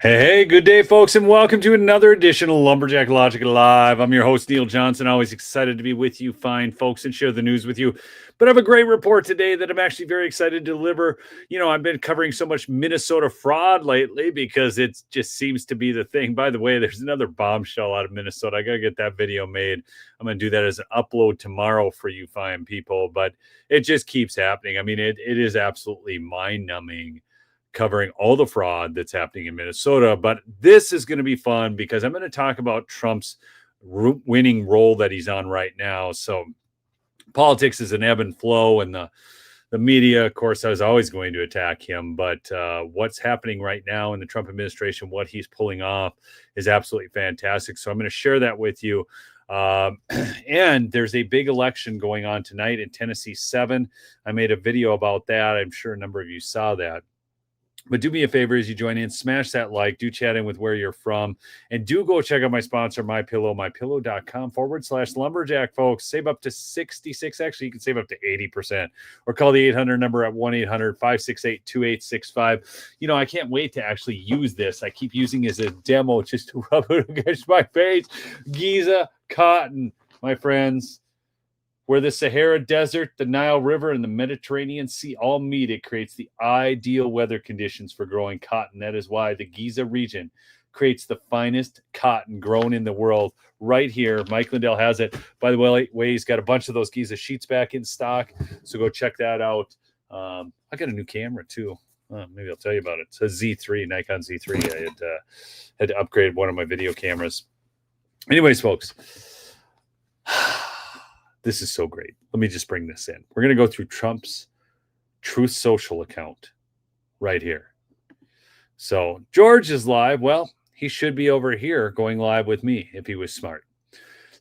Hey, good day, folks, and welcome to another edition of Lumberjack Logic Live. I'm your host, Neil Johnson. Always excited to be with you, fine folks, and share the news with you. But I have a great report today that I'm actually very excited to deliver. I've been covering so much Minnesota fraud lately because it just seems to be the thing. By the way, there's another bombshell out of Minnesota. I got to get that video made. I'm going to do that as an upload tomorrow for you fine people, but it just keeps happening. I mean, it is absolutely mind-numbing covering all the fraud that's happening in Minnesota. But this is going to be fun because I'm going to talk about Trump's winning role that he's on right now. So politics is an ebb and flow, and the media, of course, is always going to attack him. But what's happening right now in the Trump administration, what he's pulling off, is absolutely fantastic. So I'm going to share that with you. And there's a big election going on tonight in Tennessee 7. I made a video about that. I'm sure a number of you saw that. But do me a favor as you join in, smash that like, do chat in with where you're from, and do go check out my sponsor, MyPillow, mypillow.com/lumberjack, folks. Save up to 66. Actually, you can save up to 80%, or call the 800 number at 1-800-568-2865. I can't wait to actually use this. I keep using it as a demo just to rub it against my face. Giza cotton, my friends. Where the Sahara Desert, the Nile River, and the Mediterranean Sea all meet, it creates the ideal weather conditions for growing cotton. That is why the Giza region creates the finest cotton grown in the world right here. Mike Lindell has it. By the way, he's got a bunch of those Giza sheets back in stock, so go check that out. I got a new camera, too. Maybe I'll tell you about it. It's a Z3, Nikon Z3. I had to upgrade one of my video cameras. Anyways, folks. This is so great. Let me just bring this in. We're going to go through Trump's Truth Social account right here. So George is live. Well, he should be over here going live with me if he was smart.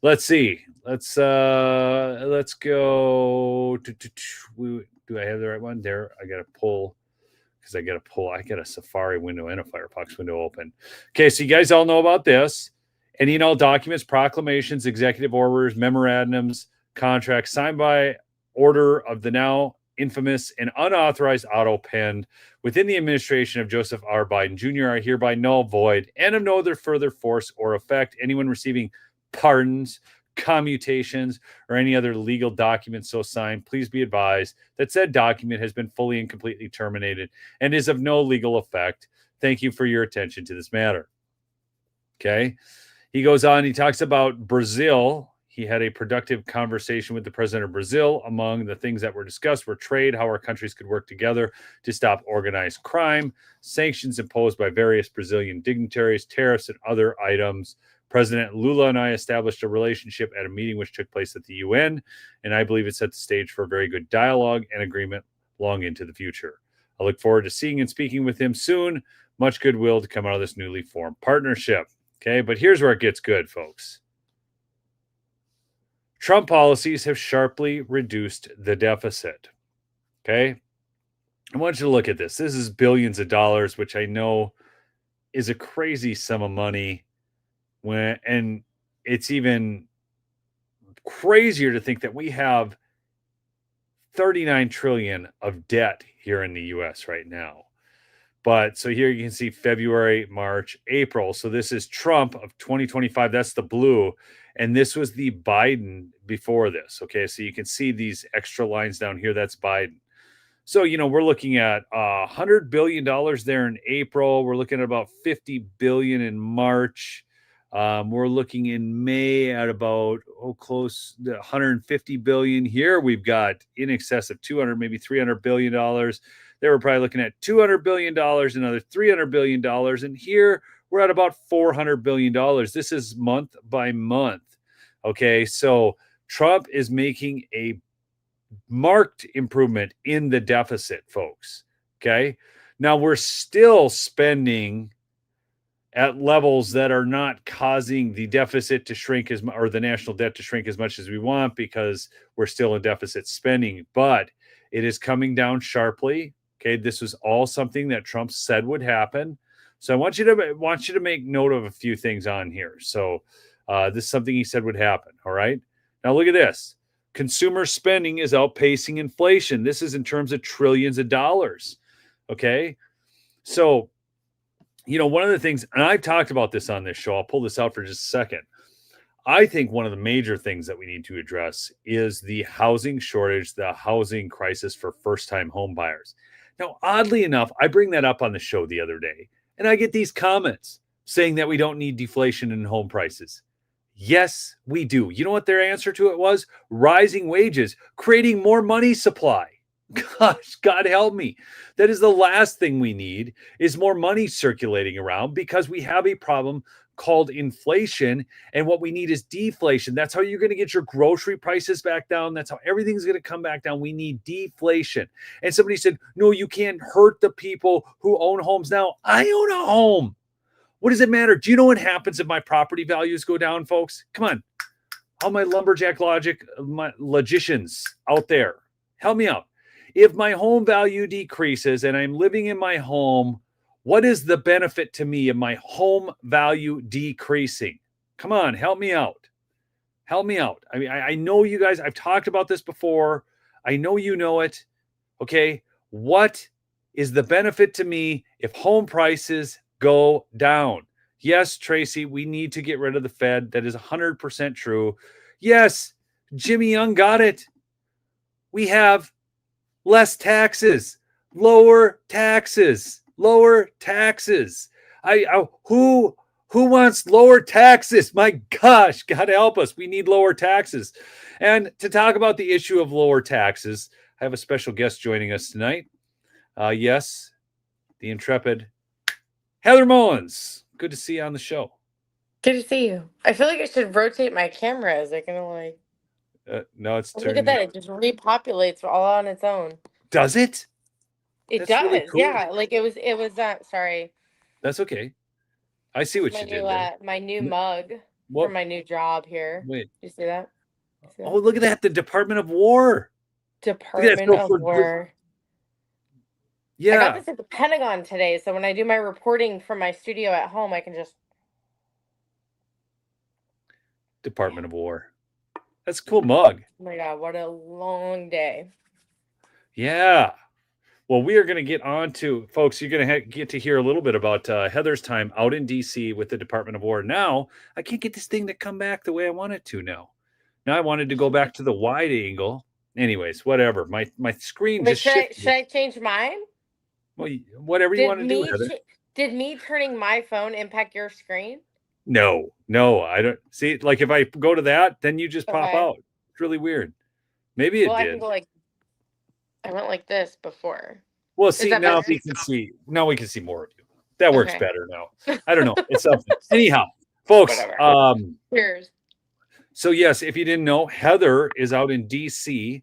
Let's see. Let's go. Do I have the right one? There, I got to pull because I got a Safari window and a Firefox window open. Okay, so you guys all know about this. Any and all documents, proclamations, executive orders, memorandums, contracts signed by order of the now infamous and unauthorized auto penned within the administration of Joseph R. Biden Jr. are hereby null, void, and of no other further force or effect. Anyone receiving pardons, commutations, or any other legal document so signed, please be advised that said document has been fully and completely terminated and is of no legal effect. Thank you for your attention to this matter. Okay. He goes on, he talks about Brazil. He had a productive conversation with the president of Brazil. Among the things that were discussed were trade, how our countries could work together to stop organized crime, sanctions imposed by various Brazilian dignitaries, tariffs, and other items. President Lula and I established a relationship at a meeting which took place at the UN, and I believe it set the stage for a very good dialogue and agreement long into the future. I look forward to seeing and speaking with him soon. Much goodwill to come out of this newly formed partnership. Okay, but here's where it gets good, folks. Trump policies have sharply reduced the deficit. Okay, I want you to look at this. This is billions of dollars, which I know is a crazy sum of money. And it's even crazier to think that we have 39 trillion of debt here in the U.S. right now. But so here you can see February, March, April. So this is Trump of 2025. That's the blue. And this was the Biden before this. Okay, so you can see these extra lines down here. That's Biden. So, we're looking at $100 billion there in April. We're looking at about $50 billion in March. We're looking in May at about close to $150 billion. Here we've got in excess of $200, maybe $300 billion. They were probably looking at $200 billion, another $300 billion. And here we're at about $400 billion. This is month by month. Okay, so Trump is making a marked improvement in the deficit, folks. Okay, now we're still spending at levels that are not causing the deficit to shrink or the national debt to shrink as much as we want because we're still in deficit spending, but it is coming down sharply. Okay, this was all something that Trump said would happen. So I want you to make note of a few things on here. So this is something he said would happen. All right. Now look at this. Consumer spending is outpacing inflation. This is in terms of trillions of dollars. Okay. So, one of the things, and I've talked about this on this show, I'll pull this out for just a second. I think one of the major things that we need to address is the housing shortage, the housing crisis for first-time home buyers. Now, oddly enough, I bring that up on the show the other day, and I get these comments saying that we don't need deflation in home prices. Yes, we do. You know what their answer to it was? Rising wages, creating more money supply. Gosh, God help me. That is the last thing we need is more money circulating around because we have a problem called inflation. And what we need is deflation. That's how you're going to get your grocery prices back down. That's how everything's going to come back down. We need deflation. And somebody said, no, you can't hurt the people who own homes now. I own a home. What does it matter? Do you know what happens if my property values go down, folks? Come on. All my lumberjack my logicians out there, help me out. If my home value decreases and I'm living in my home, what is the benefit to me of my home value decreasing? Come on, help me out. Help me out. I mean, I know you guys, I've talked about this before. I know you know it. Okay. What is the benefit to me if home prices go down? Yes, Tracy, we need to get rid of the Fed. That is 100% true. Yes, Jimmy Young got it. We have less taxes, lower taxes, lower taxes. Who wants lower taxes? My gosh, God help us. We need lower taxes. And to talk about the issue of lower taxes, I have a special guest joining us tonight. Yes, the intrepid Heather Mullins. Good to see you on the show. Good to see you. I feel like I should rotate my camera. Is it gonna like? No, it's Look at that! It just repopulates all on its own. Does it? It does. Really cool. Yeah, like it was. Sorry. That's okay. I see what you did there. My new mug for my new job here. Wait, you see that? Oh, look at that! The Department of War. Department of War. Yeah. I got this at the Pentagon today, so when I do my reporting from my studio at home, I can just. Department of War. That's a cool mug. Oh my God, what a long day. Yeah. Well, we are going to get on to, folks, you're going to get to hear a little bit about Heather's time out in D.C. with the Department of War. Now, I can't get this thing to come back the way I want it to now. Now I wanted to go back to the wide angle. Anyways, whatever. My screen just shifted. Should I change mine? Well, whatever you want to do, Heather. Did me turning my phone impact your screen? No, I don't see. Like if I go to that, then you just pop out. It's really weird. Maybe it did. I can go like. I went like this before. Well, see now we can see. Now we can see more of you. That works better now. I don't know. It's something. Anyhow, folks. Cheers. So yes, if you didn't know, Heather is out in DC.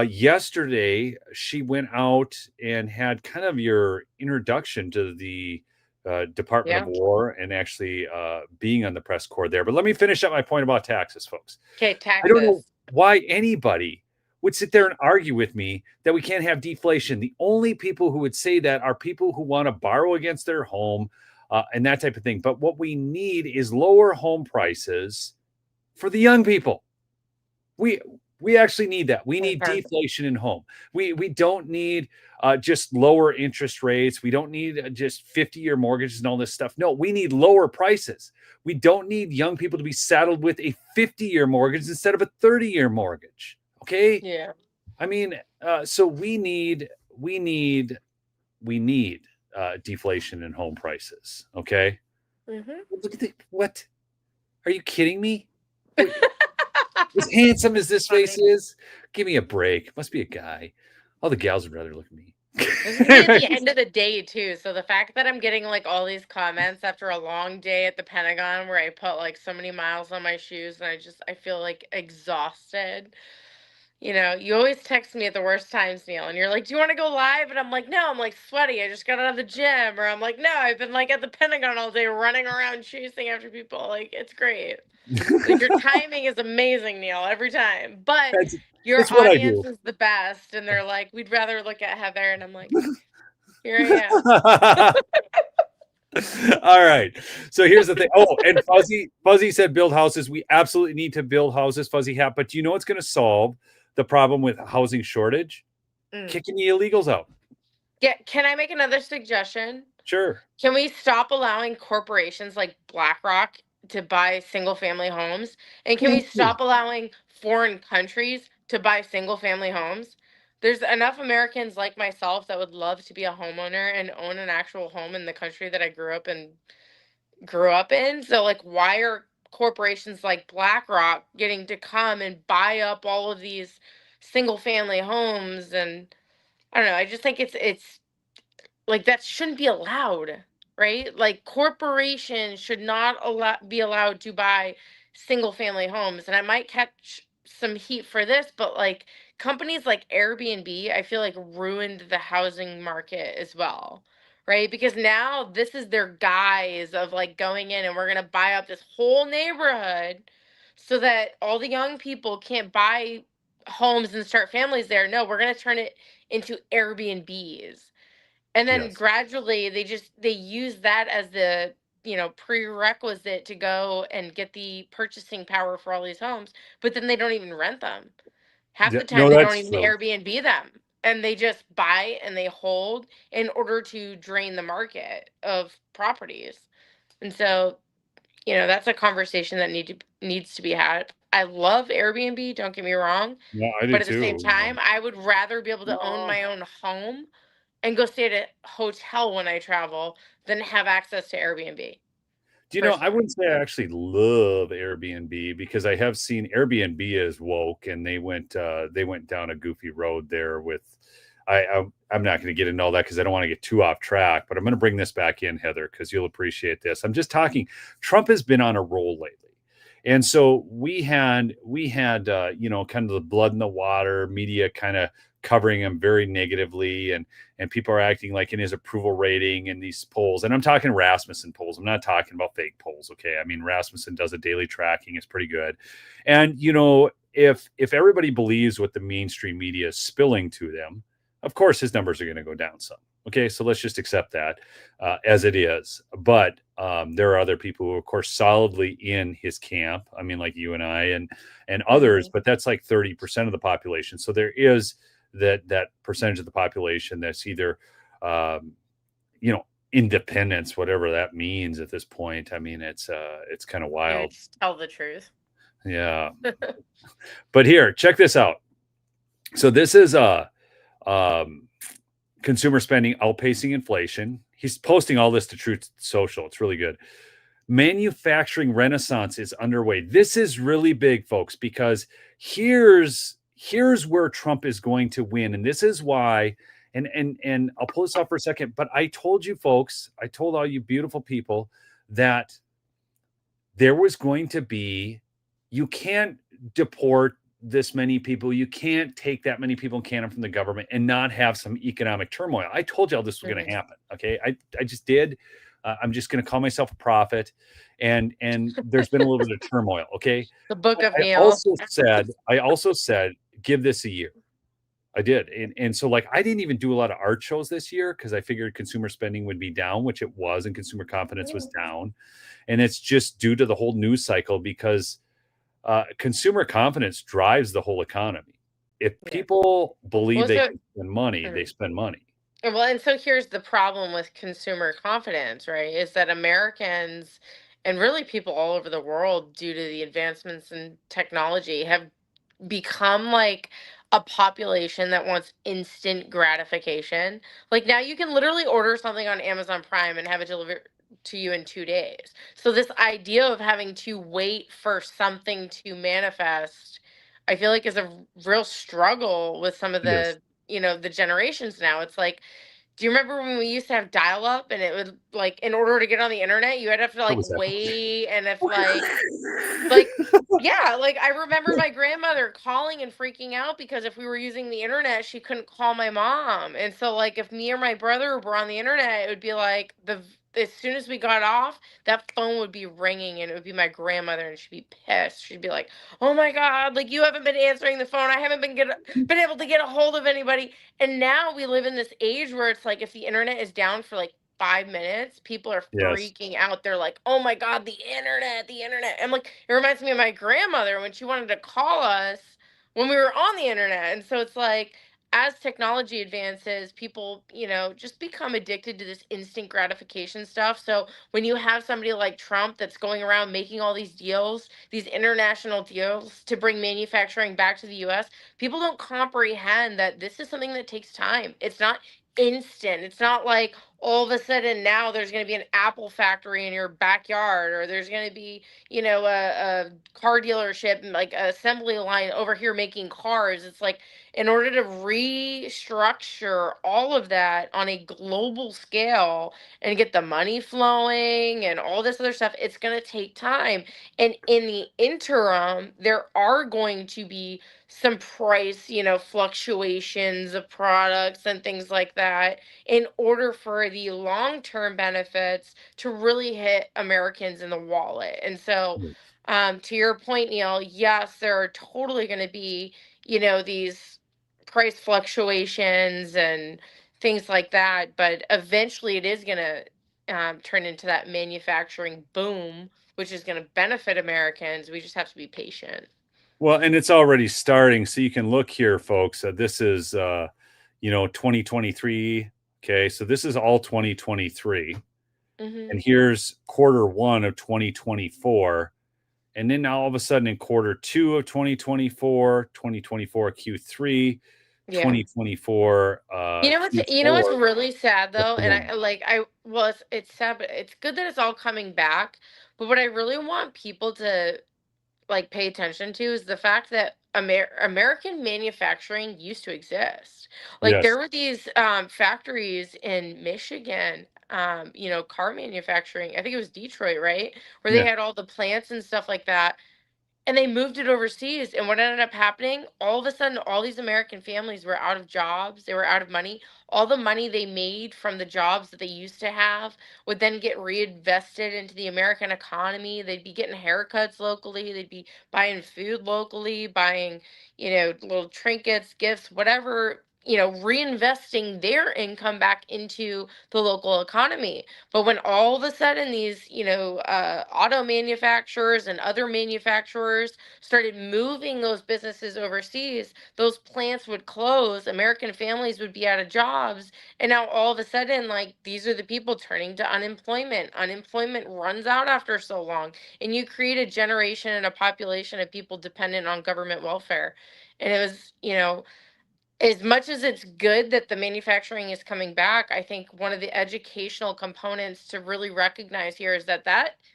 Yesterday, she went out and had kind of your introduction to the Department of War and actually being on the press corps there. But let me finish up my point about taxes, folks. Okay, taxes. I don't know why anybody would sit there and argue with me that we can't have deflation. The only people who would say that are people who want to borrow against their home and that type of thing. But what we need is lower home prices for the young people. We actually need that. We need deflation in home. We don't need just lower interest rates. We don't need just 50-year mortgages and all this stuff. No, we need lower prices. We don't need young people to be saddled with a 50-year mortgage instead of a 30-year mortgage. Okay? Yeah. I mean, so we need deflation in home prices. Okay? Mm-hmm. Look at what? Are you kidding me? As handsome as this face is, give me a break. Must be a guy. All the gals would rather look at me. This is at the end of the day too. So the fact that I'm getting like all these comments after a long day at the Pentagon where I put like so many miles on my shoes and I feel like exhausted. You know, you always text me at the worst times, Neil, and you're like, do you want to go live? And I'm like, no, I'm like sweaty. I just got out of the gym. Or I'm like, no, I've been like at the Pentagon all day running around chasing after people. Like, it's great. Like, your timing is amazing, Neil, every time. But your audience is the best. And they're like, we'd rather look at Heather. And I'm like, here I am. All right. So here's the thing. Oh, and Fuzzy said build houses. We absolutely need to build houses, Fuzzy Hat. But do you know what's going to solve the problem with housing shortage? Kicking the illegals out. Yeah. Can I make another suggestion? Sure. Can we stop allowing corporations like BlackRock to buy single family homes? And can we Thank you. stop allowing foreign countries to buy single family homes? There's enough Americans like myself that would love to be a homeowner and own an actual home in the country that I grew up in. So like why are corporations like BlackRock getting to come and buy up all of these single family homes? And I don't know, I just think it's like that shouldn't be allowed, right? Like corporations should not be allowed to buy single family homes. And I might catch some heat for this, but like companies like Airbnb, I feel like ruined the housing market as well. Right? Because now this is their guise of like going in and we're going to buy up this whole neighborhood so that all the young people can't buy homes and start families there. No, we're going to turn it into Airbnbs, and then Yes. gradually they use that as the, prerequisite to go and get the purchasing power for all these homes, but then they don't even rent them. Half Yeah, the time no, they don't that's even true. Airbnb them, and they just buy and they hold in order to drain the market of properties. And so, that's a conversation that needs to be had. I love Airbnb, don't get me wrong, No, I do but at the same too. time, I would rather be able to own No. my own home and go stay at a hotel when I travel than have access to Airbnb, Do you know, I personally. wouldn't say I actually love Airbnb because I have seen Airbnb is woke and they went down a goofy road there with I'm not going to get into all that because I don't want to get too off track, but I'm going to bring this back in, Heather, because you'll appreciate this. I'm just talking. Trump has been on a roll lately, and so we had kind of the blood in the water media kind of covering him very negatively, and people are acting like in his approval rating in these polls. And I'm talking Rasmussen polls. I'm not talking about fake polls. Okay. I mean, Rasmussen does a daily tracking. It's pretty good. And, if everybody believes what the mainstream media is spilling to them, of course his numbers are going to go down some. Okay. So let's just accept that as it is. But there are other people who are, of course, solidly in his camp. I mean, like you and I and others, Mhm. but that's like 30% of the population. So there is that percentage of the population that's either um, independence, whatever that means at this point. I mean, it's kind of You wild. just tell the truth. Yeah. But here, check this out. So this is um, consumer spending outpacing inflation. He's posting all this to Truth Social. It's really good. Manufacturing renaissance is underway. This is really big, folks, because here's where Trump is going to win, and this is why. And I'll pull this off for a second. But I told you, folks, I told all you beautiful people that there was going to be. You can't deport this many people. You can't take that many people and can them from the government and not have some economic turmoil. I told y'all this was going to Mhm. happen. Okay, I just did. I'm just going to call myself a prophet, and there's been a little bit of turmoil. Okay, The Book but of I Neil. also said give this a year. I did, and so like I didn't even do a lot of art shows this year because I figured consumer spending would be down, which it was, and consumer confidence was down, and it's just due to the whole news cycle because consumer confidence drives the whole economy. If Yeah. people believe Well, they so can spend money, they mhm. spend money. Well, and so here's the problem with consumer confidence, right? Is that Americans and really people all over the world, due to the advancements in technology, have become like a population that wants instant gratification. Like now you can literally order something on Amazon Prime and have it delivered to you in 2 days. So this idea of having to wait for something to manifest, I feel like is a real struggle with some of It is. the generations now. It's like, do you remember when we used to have dial up and it would like in order to get on the internet, you had to have to What like was that? wait, and if like, yeah, like I remember my grandmother calling and freaking out because if we were using the internet, she couldn't call my mom. And so like if me or my brother were on the internet, it would be like as soon as we got off, that phone would be ringing and it would be my grandmother and she'd be pissed. She'd be like, "Oh my god, like you haven't been answering the phone. I haven't been able to get a hold of anybody." And now we live in this age where it's like if the internet is down for like 5 minutes, people are Yes. freaking out. They're like, "Oh my god, the internet, the internet." I'm like, it reminds me of my grandmother when she wanted to call us when we were on the internet. And so it's like, as technology advances, people, just become addicted to this instant gratification stuff. So when you have somebody like Trump that's going around making all these deals, these international deals to bring manufacturing back to the US, people don't comprehend that this is something that takes time. It's not instant. It's not like all of a sudden now there's going to be an Apple factory in your backyard, or there's going to be, a car dealership and like a assembly line over here making cars. It's like, in order to restructure all of that on a global scale and get the money flowing and all this other stuff, it's going to take time. And in the interim, there are going to be some price, fluctuations of products and things like that in order for the long-term benefits to really hit Americans in the wallet. And so, to your point, Neil, yes, there are totally going to be, these price fluctuations and things like that, but eventually it is going to turn into that manufacturing boom, which is going to benefit Americans. We just have to be patient. Well, and it's already starting. So you can look here, folks. This is, 2023. Okay. So this is all 2023. Hmm. And here's quarter one of 2024. And then now all of a sudden in quarter two of 2024, 2024 Q3, Yeah. 2024 You know what's Q4. really sad though, and Boom. I like I well, it's sad, but it's good that it's all coming back. But what I really want people to like pay attention to is the fact that American manufacturing used to exist. Like Yes. there were these factories in Michigan, car manufacturing. I think it was Detroit, right? Where they Yeah. had all the plants and stuff like that, and they moved it overseas, and what ended up happening, all of a sudden all these American families were out of jobs, they were out of money. All the money they made from the jobs that they used to have would then get reinvested into the American economy. They'd be getting haircuts locally, they'd be buying food locally, buying, little trinkets, gifts, whatever, reinvesting their income back into the local economy. But when all of a sudden these, auto manufacturers and other manufacturers started moving those businesses overseas, those plants would close, American families would be out of jobs. And now all of a sudden, like, these are the people turning to unemployment. Unemployment runs out after so long. And you create a generation and a population of people dependent on government welfare. And it was, as much as it's good that the manufacturing is coming back, I think one of the educational components to really recognize here is that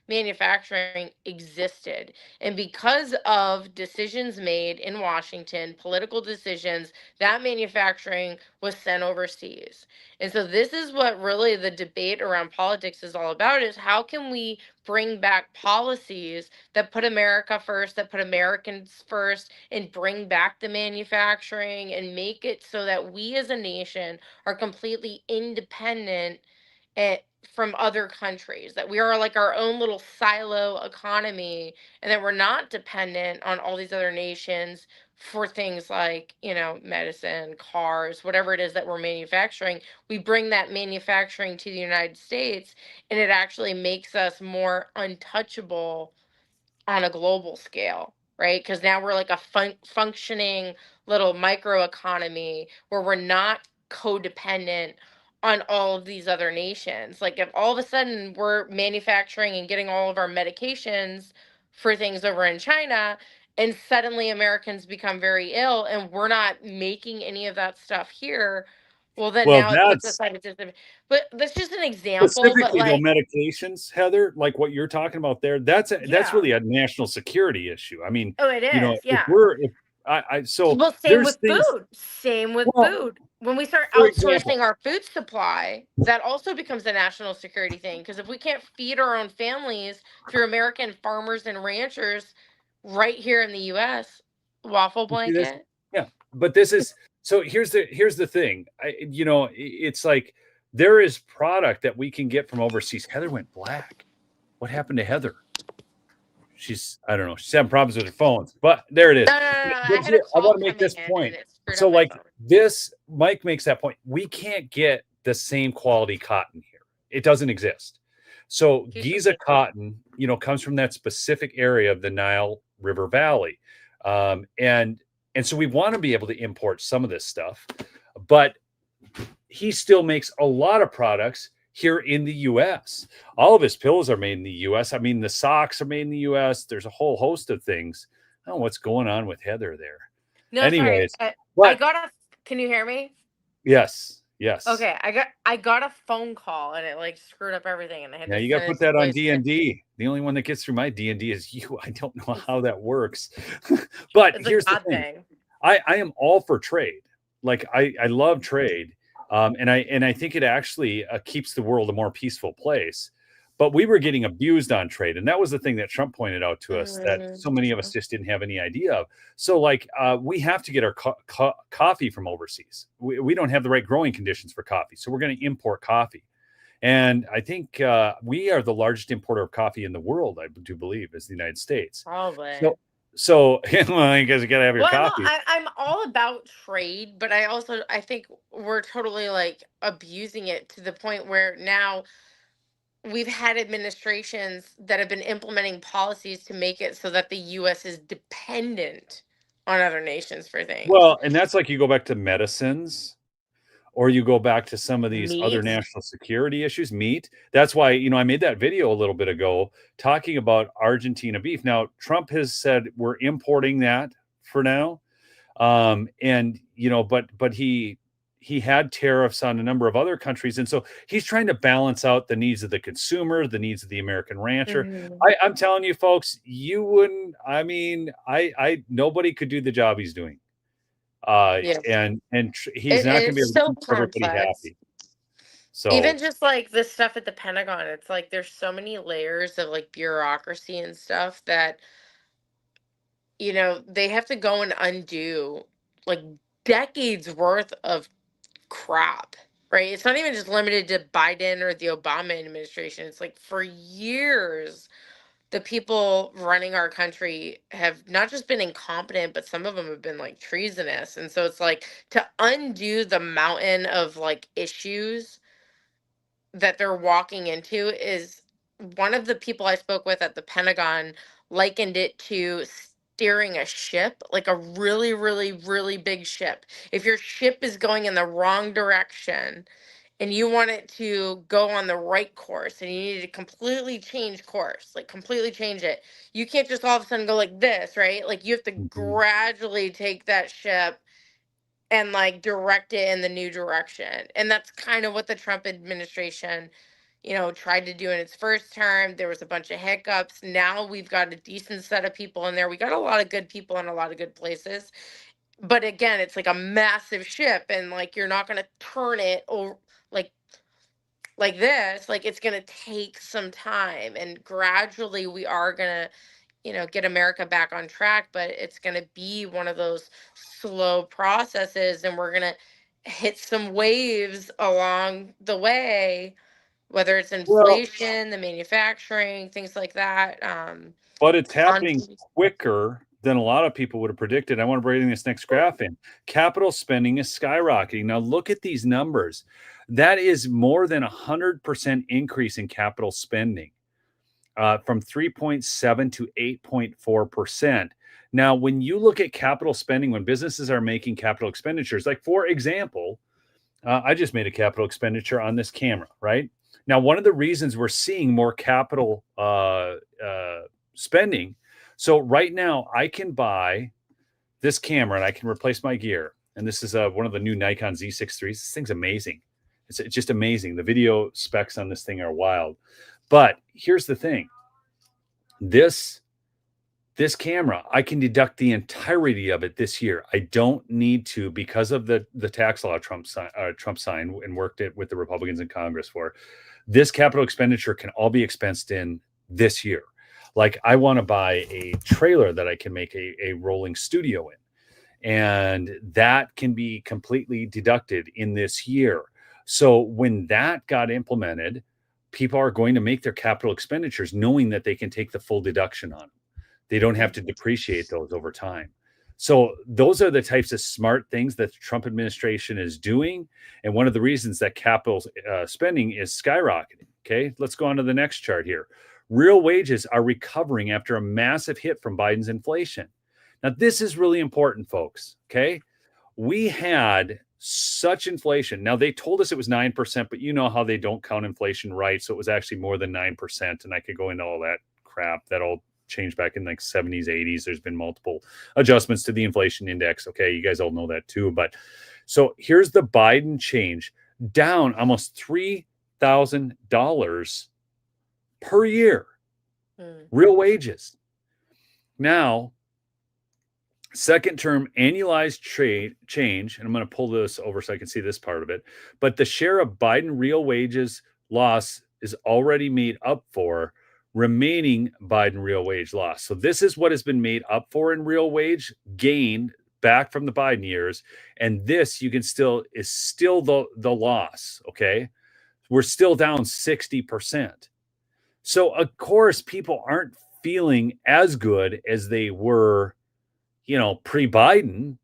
manufacturing existed. And because of decisions made in Washington, political decisions, that manufacturing was sent overseas. And so this is what really the debate around politics is all about, is how can we bring back policies that put America first, that put Americans first, and bring back the manufacturing and make it so that we as a nation are completely independent from other countries, that we are like our own little silo economy, and that we're not dependent on all these other nations for things like, medicine, cars, whatever it is that we're manufacturing. We bring that manufacturing to the United States, and it actually makes us more untouchable on a global scale, right? Because now we're like a functioning little microeconomy where we're not codependent on all of these other nations. Like if all of a sudden we're manufacturing and getting all of our medications for things over in China, and suddenly Americans become very ill and we're not making any of that stuff here, well then Well, now it puts us that's at a disadvantage. But that's just an example. But specifically though like, medications, Heather, like what you're talking about there. That's yeah. really a national security issue. I mean, Oh, it is. if Yeah. we're if I so Well, same there's with things. food. Same with Well, food. When we start for example, outsourcing our food supply, that also becomes a national security thing. Because if we can't feed our own families through American farmers and ranchers right here in the US, waffle you see this? blanket. Yeah, but this is so. Here's the thing. It's like there is product that we can get from overseas. Heather went black. What happened to Heather? She's I don't know. She's having problems with her phones, but there it is. No, no, no, no. I But had a I call want to make coming this in and point. it screwed So, up my like phone. this, Mike makes that point. We can't get the same quality cotton here. It doesn't exist. So, Houston. Giza cotton, comes from that specific area of the Nile River Valley, and And so we want to be able to import some of this stuff, but he still makes a lot of products here in the US. All of his pillows are made in the US. I mean, the socks are made in the US. There's a whole host of things. I don't know what's going on with Heather there. No, sorry. Anyways, I but got a. Can you hear me? yes, yes. Okay, I got a phone call and it like screwed up everything, and I had Yeah, to you got to send put it to that on voicemail. D&D. The only one that gets through my D&D is you. I don't know how that works. But It's a here's the God thing. thing. I am all for trade. Like I love trade. And I think it actually keeps the world a more peaceful place. But we were getting abused on trade, and that was the thing that Trump pointed out to us that so many of us just didn't have any idea of. So, like, we have to get our coffee from overseas. We don't have the right growing conditions for coffee, so we're going to import coffee. And I think we are the largest importer of coffee in the world. I do believe, is the United States. Probably. So, well, because you got to have your Well, coffee. I'm all about trade, but I think we're totally like abusing it to the point where now we've had administrations that have been implementing policies to make it so that the US is dependent on other nations for things. Well, and that's like you go back to medicines, or you go back to some of these other Meat. national security issues, meat. That's why, I made that video a little bit ago talking about Argentina beef. Now, Trump has said we're importing that for now. And but he had tariffs on a number of other countries, and so he's trying to balance out the needs of the consumer, the needs of the American rancher. Mhm. I'm telling you, folks, you wouldn't. I mean, I nobody could do the job he's doing, Yeah. he's not going to be It's able to so keep everybody complex. happy. So Even just like the stuff at the Pentagon, it's like there's so many layers of like bureaucracy and stuff that they have to go and undo like decades worth of crap, right? It's not even just limited to Biden or the Obama administration. It's like for years, the people running our country have not just been incompetent, but some of them have been like treasonous. And so it's like to undo the mountain of like issues that they're walking into is one of the people I spoke with at the Pentagon likened it to steering a ship, like a really, really, really big ship. If your ship is going in the wrong direction and you want it to go on the right course and you need to completely change course, like completely change it, you can't just all of a sudden go like this, right? Like you have to mhm. gradually take that ship and like direct it in the new direction. And that's kind of what the Trump administration, tried to do in its first term. There was a bunch of hiccups. Now we've got a decent set of people in there. We got a lot of good people in a lot of good places. But again, it's like a massive ship and like you're not going to turn it or like this, like it's going to take some time and gradually we are going to get America back on track, but it's going to be one of those slow processes and we're going to hit some waves along the way, whether it's Well, inflation, the manufacturing, things like that. but it's On happening quicker than a lot of people would have predicted. I want to bring this next graph in. Capital spending is skyrocketing. Now look at these numbers. That is more than 100% increase in capital spending, from 3.7 to 8.4%. Now, when you look at capital spending, when businesses are making capital expenditures, like for example, I just made a capital expenditure on this camera, right? Now, one of the reasons we're seeing more capital spending. So right now, I can buy this camera and I can replace my gear. And this is one of the new Nikon Z6 IIIs. This thing's amazing. It's just amazing. The video specs on this thing are wild. But here's the thing. This camera, I can deduct the entirety of it this year. I don't need to, because of the tax law Trump signed and worked it with the Republicans in Congress for. This capital expenditure can all be expensed in this year. Like I want to buy a trailer that I can make a rolling studio in, and that can be completely deducted in this year. So when that got implemented, people are going to make their capital expenditures knowing that they can take the full deduction on them. They don't have to depreciate those over time. So those are the types of smart things that the Trump administration is doing. And one of the reasons that capital spending is skyrocketing. Okay, let's go on to the next chart here. Real wages are recovering after a massive hit from Biden's inflation. Now, this is really important, folks. Okay. We had such inflation. Now, they told us it was 9%, but you know how they don't count inflation right. So it was actually more than 9%. And I could go into all that crap. That all changed back in like 70s, 80s. There's been multiple adjustments to the inflation index. Okay. You guys all know that too. But so here's the Biden change, down almost $3,000 per year, real wages. Now, second term annualized change, and I'm going to pull this over so I can see this part of it, but the share of Biden real wages loss is already made up for remaining Biden real wage loss. So this is what has been made up for in real wage gain back from the Biden years. And this you can still is still the loss. Okay. We're still down 60%. So of course people aren't feeling as good as they were, pre-Biden.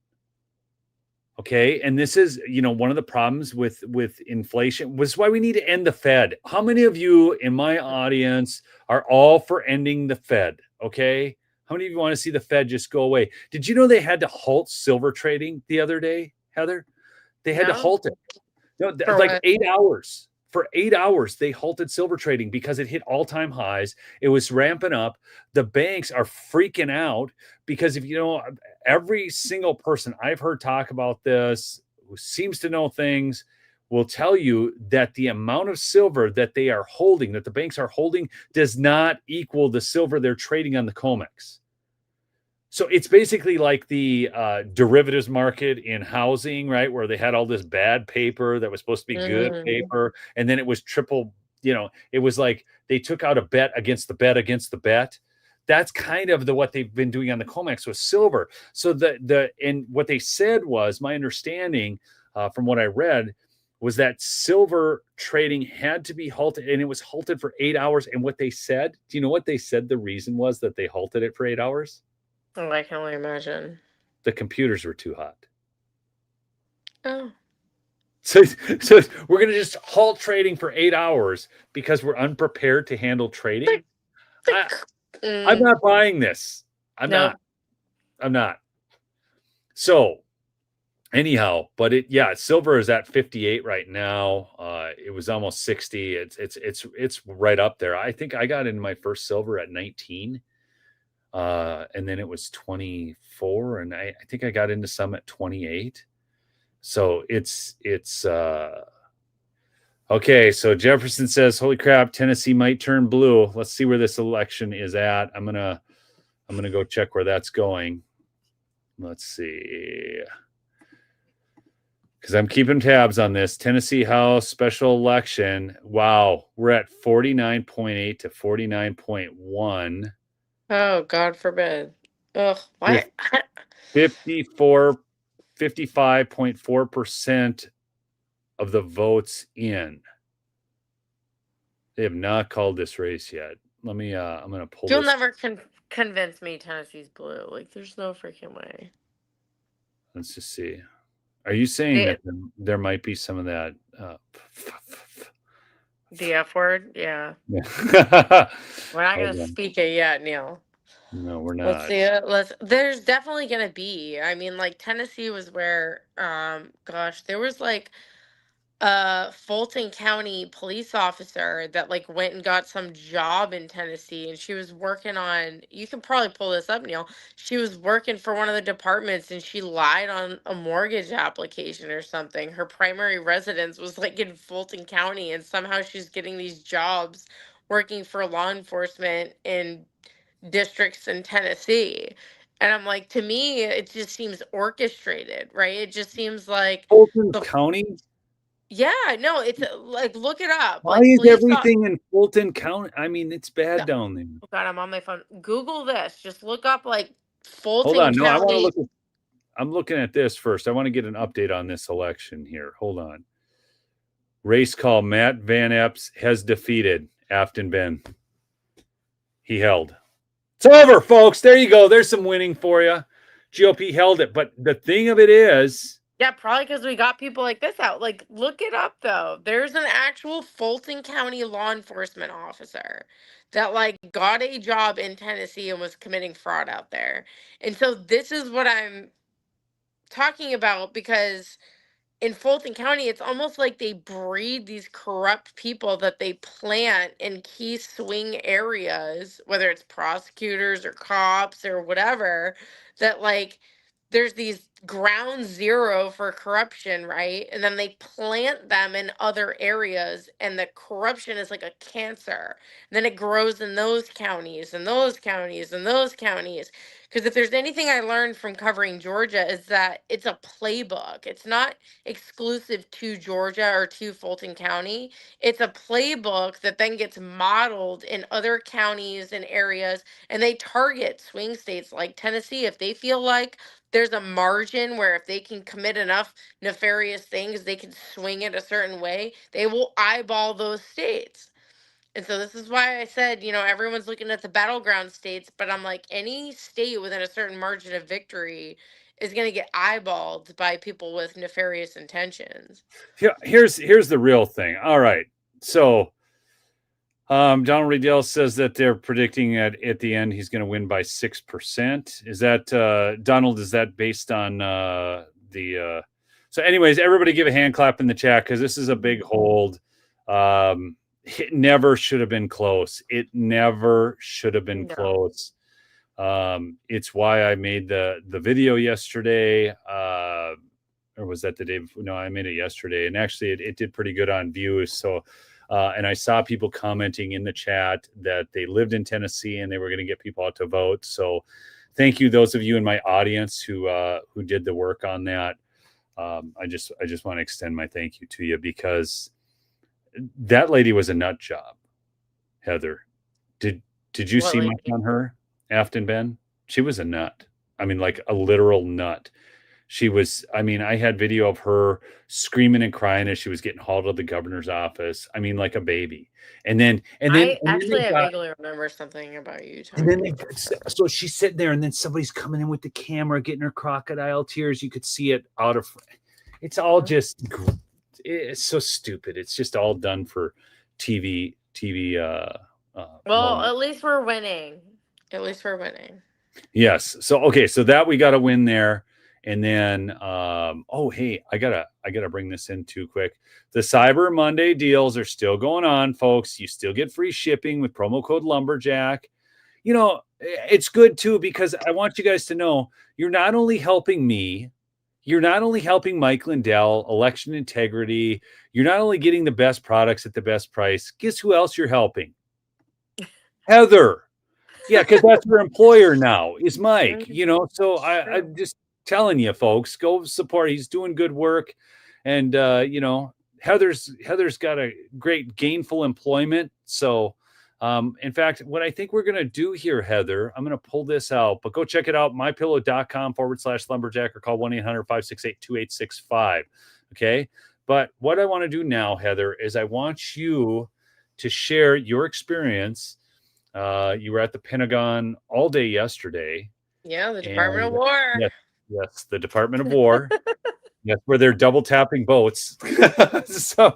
Okay. And this is, one of the problems with inflation, was why we need to end the Fed. How many of you in my audience are all for ending the Fed? Okay. How many of you want to see the Fed just go away? Did you know they had to halt silver trading the other day, Heather? They had to halt it. Like 8 hours. For 8 hours, they halted silver trading because it hit all-time highs. It was ramping up. The banks are freaking out because every single person I've heard talk about this who seems to know things will tell you that the amount of silver that they are holding, that the banks are holding, does not equal the silver they're trading on the COMEX. So it's basically like the derivatives market in housing, right? Where they had all this bad paper that was supposed to be good paper. And then it was triple, it was like they took out a bet against the bet against the bet. That's kind of what they've been doing on the COMEX with silver. So and what they said was, my understanding from what I read, was that silver trading had to be halted, and it was halted for 8 hours. And what they said, do you know what they said the reason was that they halted it for 8 hours? Oh, I can only imagine. The computers were too hot. Oh. So we're going to just halt trading for 8 hours because we're unprepared to handle trading. I'm not buying this. I'm not. So anyhow, but silver is at 58 right now. It was almost 60. It's right up there. I think I got in my first silver at 19. And then it was 24, and I think I got into some at 28. So it's okay. So Jefferson says, holy crap, Tennessee might turn blue. Let's see where this election is at. I'm gonna go check where that's going. Let's see, because I'm keeping tabs on this Tennessee House special election. Wow, we're at 49.8 to 49.1. Oh, God forbid. Ugh, why? 55.4% of the votes in. They have not called this race yet. Let me, I'm going to pull You'll this. never convince me Tennessee's blue. Like, there's no freaking way. Let's just see. Are you saying that there might be some of that? The F word? Yeah. We're not going to speak it yet, Neil. No, we're not. Let's see it. There's definitely going to be. I mean, like, Tennessee was where, there was like a Fulton County police officer that like went and got some job in Tennessee, and she was working on, you can probably pull this up, Neil. She was working for one of the departments and she lied on a mortgage application or something. Her primary residence was like in Fulton County, and somehow she's getting these jobs working for law enforcement in districts in Tennessee. And I'm like, to me, it just seems orchestrated, right? It just seems like Fulton County. Yeah, no, it's like, look it up. Why is everything in Fulton County? I mean, it's bad down there. Oh God, I'm on my phone. Google this. Just look up like Fulton Hold on. County. No, I want to look at, I'm looking at this first. I want to get an update on this election here. Hold on. Race call. Matt Van Epps has defeated Afton Ben. He held. It's over, folks. There you go. There's some winning for you. GOP held it. But the thing of it is, Yeah, probably because we got people like this out. Like, look it up though. There's an actual Fulton County law enforcement officer that like got a job in Tennessee and was committing fraud out there. And so this is what I'm talking about, because in Fulton County, it's almost like they breed these corrupt people that they plant in key swing areas, whether it's prosecutors or cops or whatever, that like there's these ground zero for corruption, right? And then they plant them in other areas, and the corruption is like a cancer. And then it grows in those counties and those counties and those counties. Because if there's anything I learned from covering Georgia, is that it's a playbook. It's not exclusive to Georgia or to Fulton County. It's a playbook that then gets modeled in other counties and areas, and they target swing states like Tennessee if they feel like there's a margin where if they can commit enough nefarious things, they can swing it a certain way. They will eyeball those states. And so this is why I said, everyone's looking at the battleground states, but I'm like, any state within a certain margin of victory is going to get eyeballed by people with nefarious intentions. Here's the real thing. All right. So Donald Riedel says that they're predicting at the end he's going to win by 6%. Is that Donald? Is that based on the? So, anyways, everybody give a hand clap in the chat because this is a big hold. It never should have been close. It never should have been close. It's why I made the video yesterday. Or was that the day before? No, I made it yesterday, and actually it did pretty good on views. So. And I saw people commenting in the chat that they lived in Tennessee and they were going to get people out to vote. So thank you, those of you in my audience who did the work on that. I just want to extend my thank you to you because that lady was a nut job. Heather, did you see much on her, Afton Ben? She was a nut. I mean, like a literal nut. She was, I mean, I had video of her screaming and crying as she was getting hauled to the governor's office. I mean, like a baby. And then I vaguely remember something about you talking. So she's sitting there, and then somebody's coming in with the camera, getting her crocodile tears. You could see it out of. It's all just. It's so stupid. It's just all done for TV. Well, at least we're winning. At least we're winning. Yes. So okay. So that we got to win there. And then, oh, hey, I gotta bring this in too quick. The Cyber Monday deals are still going on, folks. You still get free shipping with promo code Lumberjack. It's good too, because I want you guys to know you're not only helping me, you're not only helping Mike Lindell, election integrity. You're not only getting the best products at the best price. Guess who else you're helping? Heather. Yeah, because that's your employer now is Mike, so I'm just telling you, folks, go support. He's doing good work. And, Heather's got a great gainful employment. So, in fact, what I think we're going to do here, Heather, I'm going to pull this out, but go check it out. mypillow.com/lumberjack or call 1-800-568-2865. Okay. But what I want to do now, Heather, is I want you to share your experience. You were at the Pentagon all day yesterday. Yeah, the Department of War. Yes, the Department of War. Yes, where they're double tapping boats. So,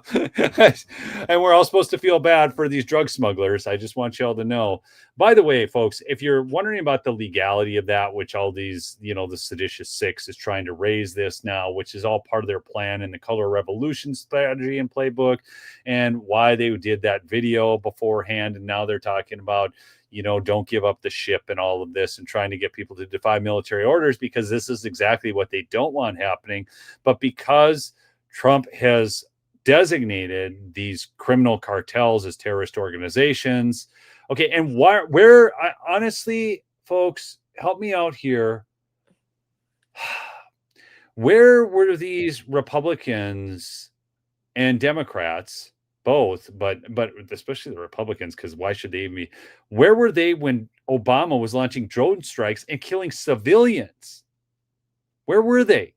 and we're all supposed to feel bad for these drug smugglers. I just want y'all to know. By the way, folks, if you're wondering about the legality of that, which all these, the Seditious Six is trying to raise this now, which is all part of their plan in the Color Revolution strategy and playbook, and why they did that video beforehand, and now they're talking about, don't give up the ship and all of this and trying to get people to defy military orders, because this is exactly what they don't want happening. But because Trump has designated these criminal cartels as terrorist organizations. Okay. And honestly, folks, help me out here. Where were these Republicans and Democrats, both, but especially the Republicans, because why should they even be? Where were they when Obama was launching drone strikes and killing civilians? Where were they?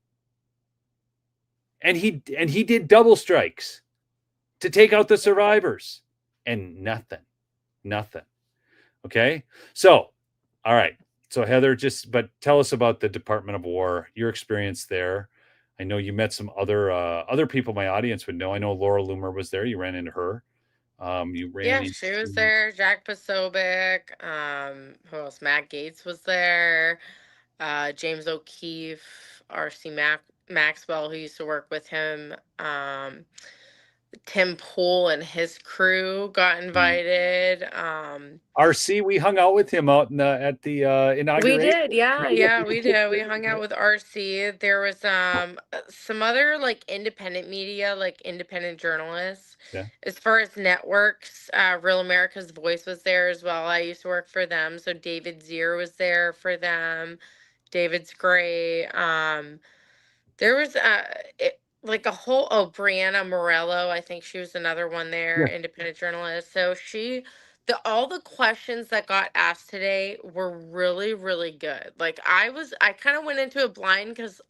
And he did double strikes to take out the survivors, and nothing. Okay, so all right. So Heather, but tell us about the Department of War, your experience there. I know you met some other people my audience would know. I know Laura Loomer was there. You ran into her. You ran Yeah, she was into there. Jack Posobiec. Who else? Matt Gates was there. James O'Keefe, Maxwell, who used to work with him. Tim Pool and his crew got invited. RC. We hung out with him out in at the We inauguration. did, yeah, we did. We hung out with RC. There was some other like independent media, like independent journalists. Yeah. As far as networks, Real America's Voice was there as well. I used to work for them, so David Zier was there for them. David's great. There was like a whole Brianna Morello. I think she was another one there, Yeah. independent journalist. So the all the questions that got asked today were really really good. Like I kind of went into it blind because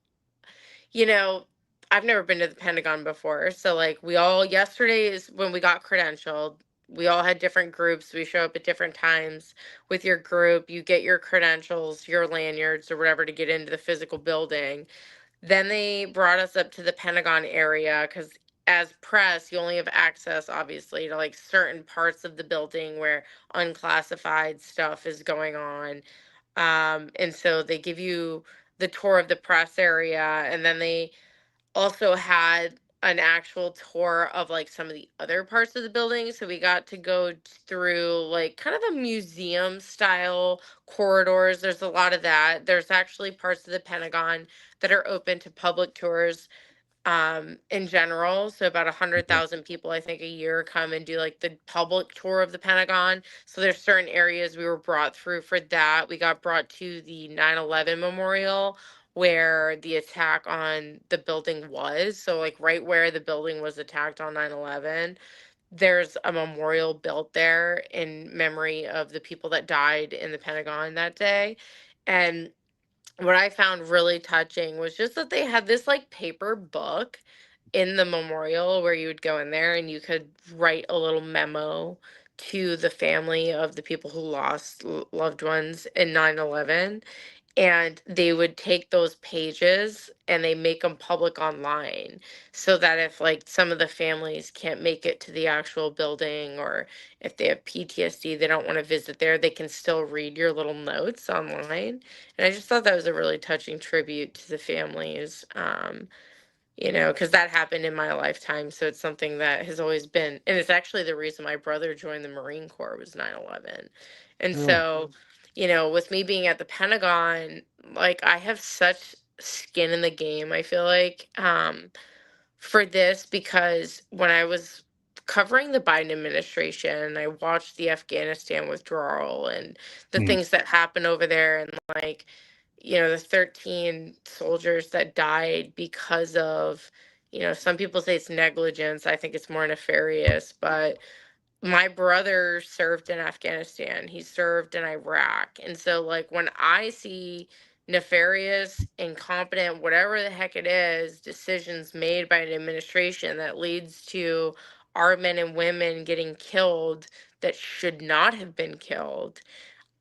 you know I've never been to the Pentagon before. So like we all yesterday is when we got credentialed. We all had different groups. We show up at different times with your group. You get your credentials, your lanyards, or whatever to get into the physical building. Then they brought us up to the Pentagon area because as press, you only have access, obviously, to like certain parts of the building where unclassified stuff is going on. And so they give you the tour of the press area, and then they also had an actual tour of like some of the other parts of the building. So we got to go through like kind of a museum style corridors. There's a lot of that. There's actually parts of the Pentagon that are open to public tours in general. So about a hundred Okay. thousand people I think a year come and do like the public tour of the Pentagon. So there's certain areas we were brought through for that. We got brought to the 9/11 memorial where the attack on the building was. So like right where the building was attacked on 9/11, there's a memorial built there in memory of the people that died in the Pentagon that day. And what I found really touching was just that they had this like paper book in the memorial where you would go in there and you could write a little memo to the family of the people who lost loved ones in 9/11, and they would take those pages and they make them public online so that if like some of the families can't make it to the actual building, or if they have PTSD, they don't want to visit there, they can still read your little notes online. And I just thought that was a really touching tribute to the families. Because that happened in my lifetime. So it's something that has always been, and it's actually the reason my brother joined the Marine Corps was 9/11. And Oh. so, with me being at the Pentagon, like I have such skin in the game, I feel like, for this, because when I was covering the Biden administration, I watched the Afghanistan withdrawal and the Hmm. things that happened over there, and like, the 13 soldiers that died because of, some people say it's negligence. I think it's more nefarious, but my brother served in Afghanistan. He served in Iraq. And so like when I see nefarious, incompetent, whatever the heck it is, decisions made by an administration that leads to our men and women getting killed that should not have been killed,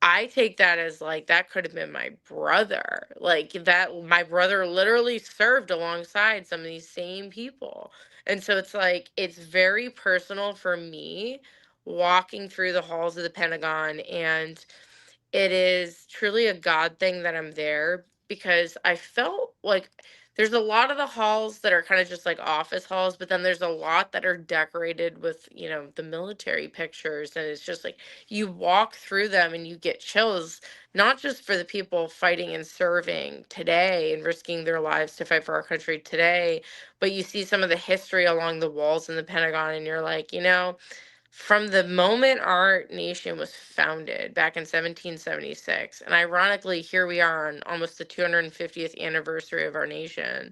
I take that as like that could have been my brother. Like that my brother literally served alongside some of these same people. And so it's like it's very personal for me walking through the halls of the Pentagon, and it is truly a God thing that I'm there because I felt like there's a lot of the halls that are kind of just like office halls, but then there's a lot that are decorated with, the military pictures. And it's just like you walk through them and you get chills, not just for the people fighting and serving today and risking their lives to fight for our country today, but you see some of the history along the walls in the Pentagon and you're like, from the moment our nation was founded back in 1776, and ironically, here we are on almost the 250th anniversary of our nation,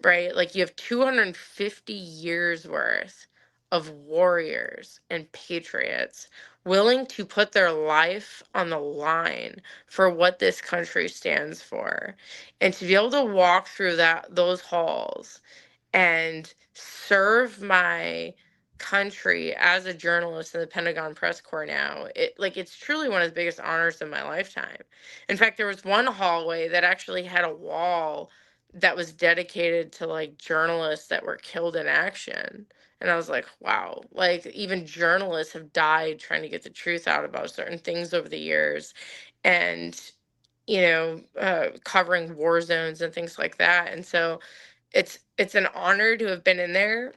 right? Like you have 250 years worth of warriors and patriots willing to put their life on the line for what this country stands for. And to be able to walk through those halls and serve my country as a journalist in the Pentagon Press Corps now, it's truly one of the biggest honors of my lifetime. In fact, there was one hallway that actually had a wall that was dedicated to like journalists that were killed in action. And I was like, wow, like even journalists have died trying to get the truth out about certain things over the years. And, covering war zones and things like that. And so it's an honor to have been in there,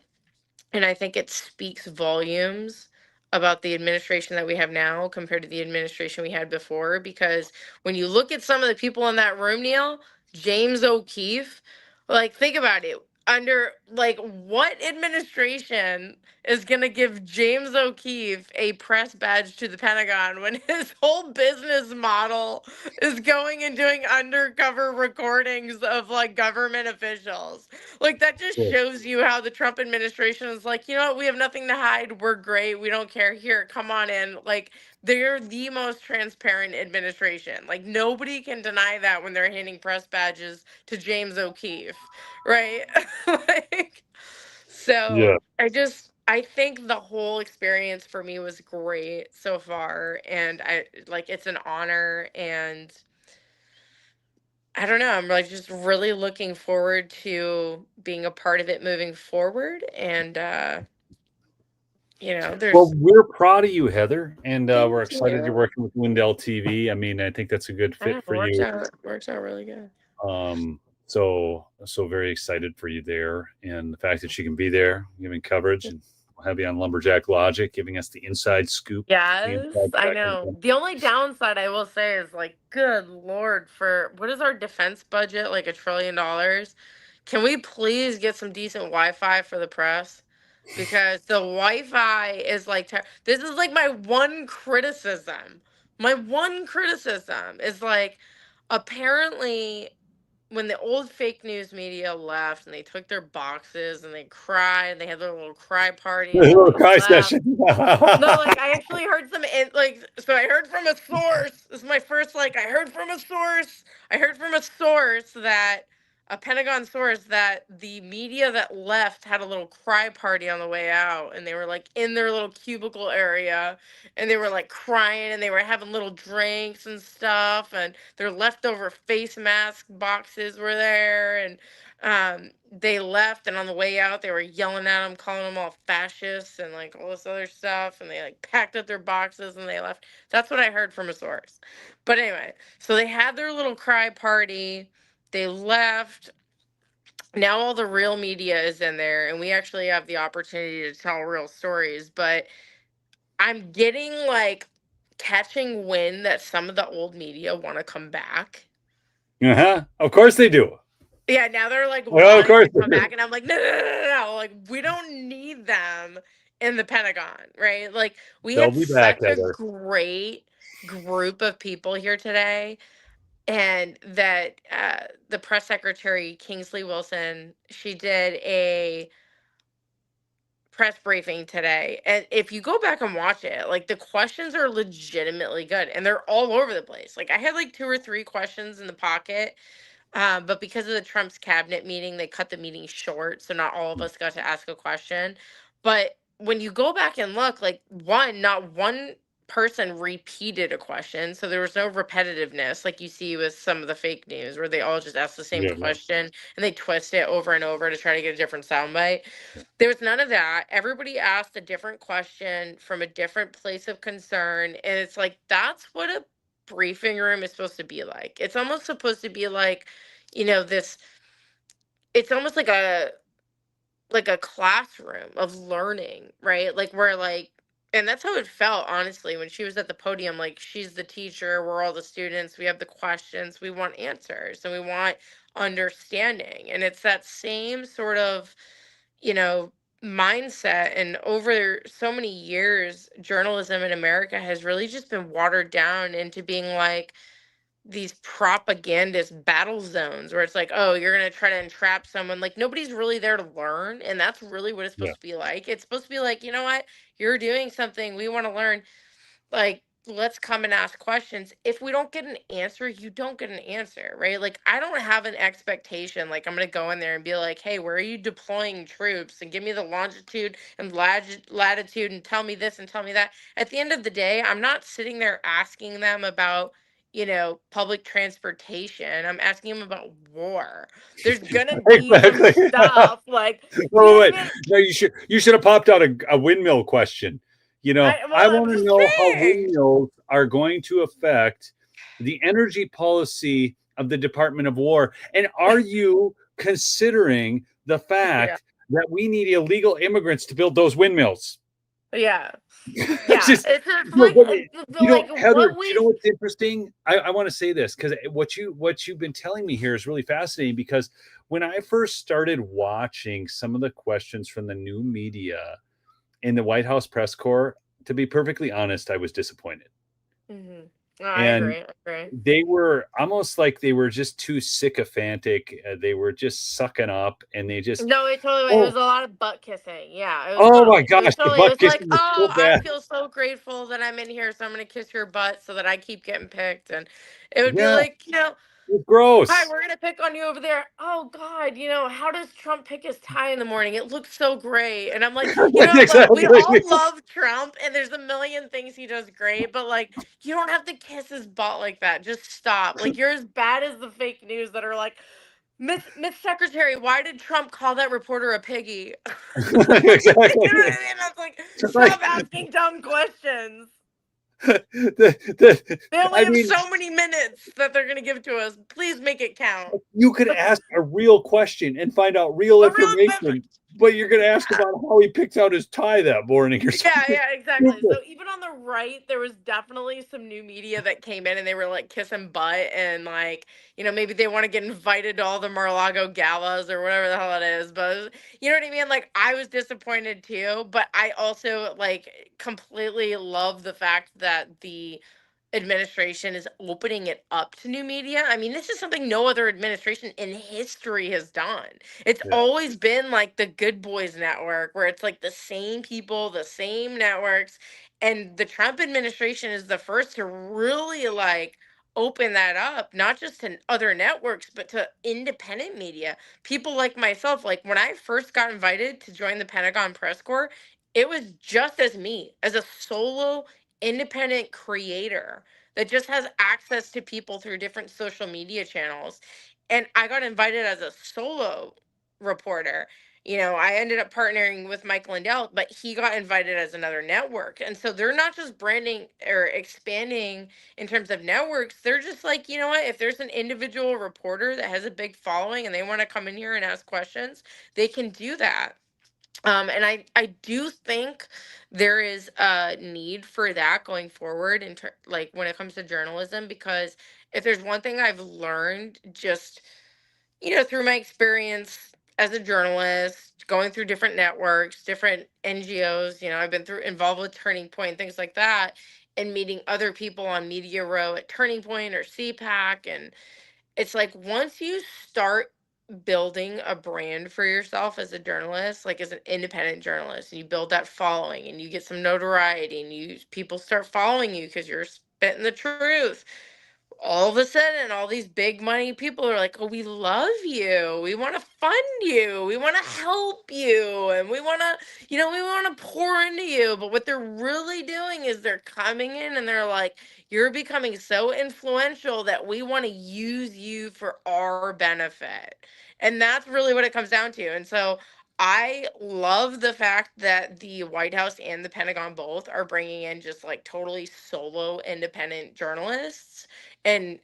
and I think it speaks volumes about the administration that we have now compared to the administration we had before. Because when you look at some of the people in that room, Neil, James O'Keefe, like, think about it. Under, like, what administration is going to give James O'Keefe a press badge to the Pentagon when his whole business model is going and doing undercover recordings of like government officials? Like, that just Sure. shows you how the Trump administration is like, you know what, we have nothing to hide. We're great. We don't care. Here, come on in. Like, they're the most transparent administration. Like, nobody can deny that when they're handing press badges to James O'Keefe, right? Like, Yeah. so I think the whole experience for me was great so far, and I like it's an honor. And I don't know. I'm like just really looking forward to being a part of it moving forward. And Well, there's we're proud of you, Heather, and we're thank excited you're you. working with Wendell TV. I mean, I think that's a good I know, fit it for you. works out really good. So very excited for you there, and the fact that she can be there giving coverage, and we'll have you on Lumberjack Logic, giving us the inside scoop, the Yes, inside I track. know. The only downside I will say is like, good Lord, for what is our defense budget? Like $1 trillion. Can we please get some decent Wi-Fi for the press? Because the Wi-Fi is like, this is like my one criticism. My one criticism is like, apparently when the old fake news media left and they took their boxes and they cried and they had their little cry party and then Little they cry left. session. No, like I actually heard some so I heard from a source. This is my first I heard from a source. I heard from a source that a Pentagon source that the media that left had a little cry party on the way out, and they were like in their little cubicle area, and they were like crying, and they were having little drinks and stuff, and their leftover face mask boxes were there. And they left, and on the way out they were yelling at them, calling them all fascists and like all this other stuff, and they like packed up their boxes and they left. That's what I heard from a source. But anyway, so they had their little cry party, they left. Now all the real media is in there, and we actually have the opportunity to tell real stories. But I'm getting like catching wind that some of the old media want to come back. Of course they do. Yeah, now they're like Well, of wanting course to they come do. back, and I'm like, no, no, no, no, no. Like, we don't need them in the Pentagon, right? Like, we They'll had be back, such a Heather. great group of people here today, and that the press secretary Kingsley Wilson, she did a press briefing today, and if you go back and watch it, like the questions are legitimately good, and they're all over the place. Like, I had like 2 or 3 questions in the pocket, but because of the Trump's cabinet meeting, they cut the meeting short, so not all of us got to ask a question. But when you go back and look, like, not one person repeated a question, so there was no repetitiveness like you see with some of the fake news where they all just ask the same Yeah, yeah. question and they twist it over and over to try to get a different soundbite. There was none of that. Everybody asked a different question from a different place of concern, and it's like that's what a briefing room is supposed to be like. It's almost supposed to be like, this it's almost like a classroom of learning, right? Like, where like, and that's how it felt, honestly, when she was at the podium. Like, she's the teacher, we're all the students, we have the questions, we want answers, and we want understanding. And it's that same sort of, you know mindset. And over so many years, journalism in America has really just been watered down into being like these propagandist battle zones where it's like, oh, you're going to try to entrap someone. Like, nobody's really there to learn. And that's really what it's Yeah. supposed to be like. It's supposed to be like, you know what? You're doing something. We want to learn. Like, let's come and ask questions. If we don't get an answer, you don't get an answer, right? Like, I don't have an expectation. Like, I'm going to go in there and be like, hey, where are you deploying troops? And give me the longitude and latitude and tell me this and tell me that. At the end of the day, I'm not sitting there asking them about, public transportation. I'm asking him about war. There's gonna be some Exactly. stuff like, you know Well, what I wait. mean? No, you should have popped out a windmill question. I I'm want to just know how saying. windmills are going to affect the energy policy of the Department of War. And are you considering the Yeah. fact that we need illegal immigrants to build those windmills? Yeah. It's Yeah. just, It's just no, like but like Heather, do what you we know what's interesting? I want to say this because what you've been telling me here is really fascinating. Because when I first started watching some of the questions from the new media in the White House press corps, to be perfectly honest, I was disappointed. Mhm. No, I And agree. I agree. they were almost like they were just too sycophantic. They were just sucking up, and they just, No, it totally it oh, was a lot of butt kissing. Yeah, it was oh my totally. It was gosh, the totally. It butt was like, kissing was oh, so I bad. feel so grateful that I'm in here, so I'm gonna kiss your butt so that I keep getting picked. And it would be Yeah, like, it's hi, gross. we're gonna pick on you over there. Oh God, how does Trump pick his tie in the morning? It looks so great. And I'm like, but we Exactly. all love Trump, and there's a million things he does great, but like, you don't have to kiss his butt like that. Just stop. Like, you're as bad as the fake news that are like, Miss Secretary, why did Trump call that reporter a piggy? You know what Exactly. I mean? That's like, Like, stop asking dumb questions. They only I have mean, so many minutes that they're gonna give to us. Please make it count. you could ask a real question and find out real A real information, but you're going to ask about how he picked out his tie that morning or Yeah, something yeah, exactly. stupid. So even on the right, there was definitely some new media that came in and they were like kissing butt and like, maybe they want to get invited to all the Mar-a-Lago galas or whatever the hell it is. But you know what I mean? Like I was disappointed too, but I also like completely love the fact that the administration is opening it up to new media. I mean, this is something no other administration in history has done. It's Yeah, always been like the Good Boys Network, where it's like the same people, the same networks. And the Trump administration is the first to really like open that up, not just to other networks, but to independent media. People like myself, like when I first got invited to join the Pentagon Press Corps, it was just as me, as a solo independent creator that just has access to people through different social media channels. And I got invited as a solo reporter. I ended up partnering with Mike Lindell, but he got invited as another network. And so they're not just branding or expanding in terms of networks. They're just like, you know what? If there's an individual reporter that has a big following and they want to come in here and ask questions, they can do that. And I do think there is a need for that going forward like when it comes to journalism, because if there's one thing I've learned just through my experience as a journalist, going through different networks, different NGOs, I've been through involved with Turning Point, things like that, and meeting other people on Media Row at Turning Point or CPAC. And it's like once you start building a brand for yourself as a journalist, like as an independent journalist, and you build that following and you get some notoriety and people start following you because you're spitting the truth, all of a sudden all these big money people are like, oh, we love you, we want to fund you, we want to help you, and we want to we want to pour into you. But what they're really doing is they're coming in and they're like, you're becoming so influential that we want to use you for our benefit. And that's really what it comes down to. And so I love the fact that the White House and the Pentagon both are bringing in just like totally solo independent journalists and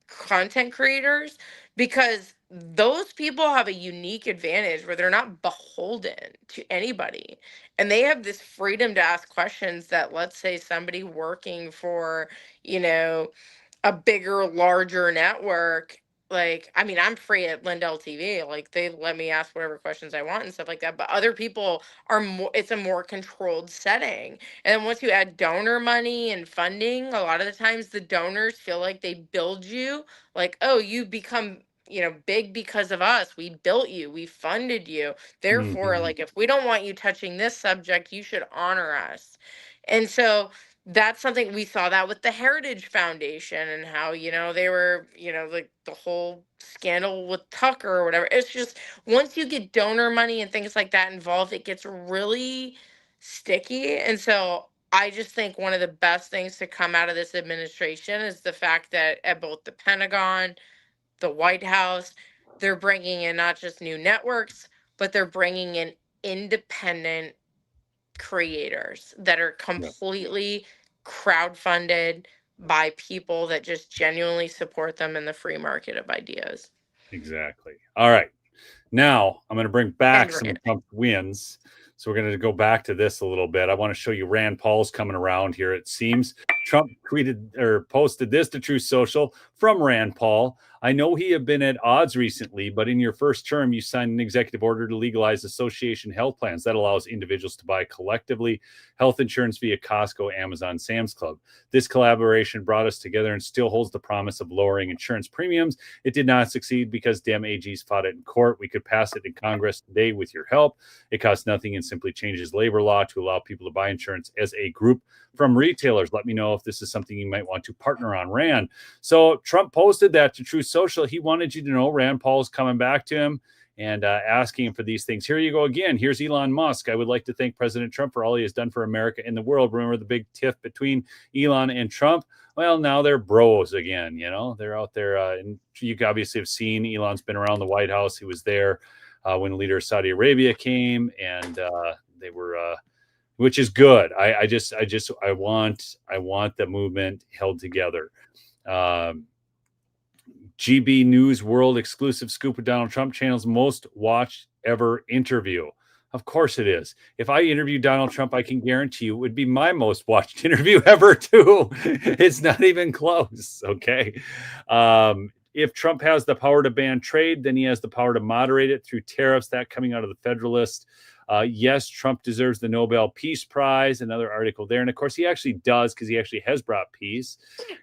content creators, because those people have a unique advantage where they're not beholden to anybody, and they have this freedom to ask questions that, let's say, somebody working for you know a bigger, larger network. Like, I mean, I'm free at Lindell TV. Like, they let me ask whatever questions I want and stuff like that. But other people are more, it's a more controlled setting. And then once you add donor money and funding, a lot of the times the donors feel like they build you. Like, oh, you become, big because of us. We built you, we funded you. Therefore, Mhm. like, if we don't want you touching this subject, you should honor us. And so that's something we saw that with the Heritage Foundation and how, they were, like the whole scandal with Tucker or whatever. It's just once you get donor money and things like that involved, it gets really sticky. And so I just think one of the best things to come out of this administration is the fact that at both the Pentagon, the White House, they're bringing in not just new networks, but they're bringing in independent creators that are Yeah, completely crowdfunded by people that just genuinely support them in the free market of ideas. exactly. All right. Now I'm going to bring back And some Rand. of Trump's wins. So we're going to go back to this a little bit. I want to show you Rand Paul's coming around here. It seems Trump tweeted or posted this to Truth Social from Rand Paul. I know he have been at odds recently, but in your first term, you signed an executive order to legalize association health plans that allows individuals to buy collectively health insurance via Costco, Amazon, Sam's Club. This collaboration brought us together and still holds the promise of lowering insurance premiums. It did not succeed because Dem AGs fought it in court. We could pass it in Congress today with your help. It costs nothing and simply changes labor law to allow people to buy insurance as a group from retailers. Let me know if this is something you might want to partner on, Rand. So Trump posted that to Truth Social. He wanted you to know Rand Paul's coming back to him and asking him for these things. Here you go again. Here's Elon Musk. I would like to thank President Trump for all he has done for America and the world. Remember the big tiff between Elon and Trump? Well, now they're bros again. You know, they're out there. And you obviously have seen Elon's been around the White House. He was there when the leader of Saudi Arabia came, and they were, which is good. I want the movement held together. GB News World exclusive scoop of Donald Trump channel's most watched ever interview. Of course it is. If I interview Donald Trump, I can guarantee you it would be my most watched interview ever, too. It's not even close. Okay. If Trump has the power to ban trade, then he has the power to moderate it through tariffs. That coming out of the Federalist. Yes, Trump deserves the Nobel Peace Prize. Another article there. And of course, he actually does because he actually has brought peace.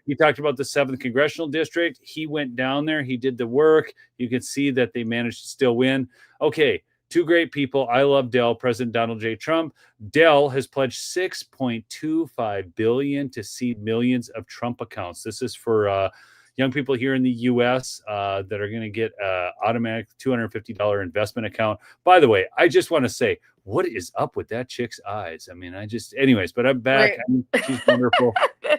He talked about the 7th Congressional District. He went down there. He did the work. You can see that they managed to still win. Okay, two great people. I love Dell, President Donald J. Trump. Dell has pledged $6.25 billion to seed millions of Trump accounts. This is for young people here in the U.S. That are going to get automatic $250 investment account. By the way, I just want to say, what is up with that chick's eyes? I mean, anyways, but I'm back. She's wonderful.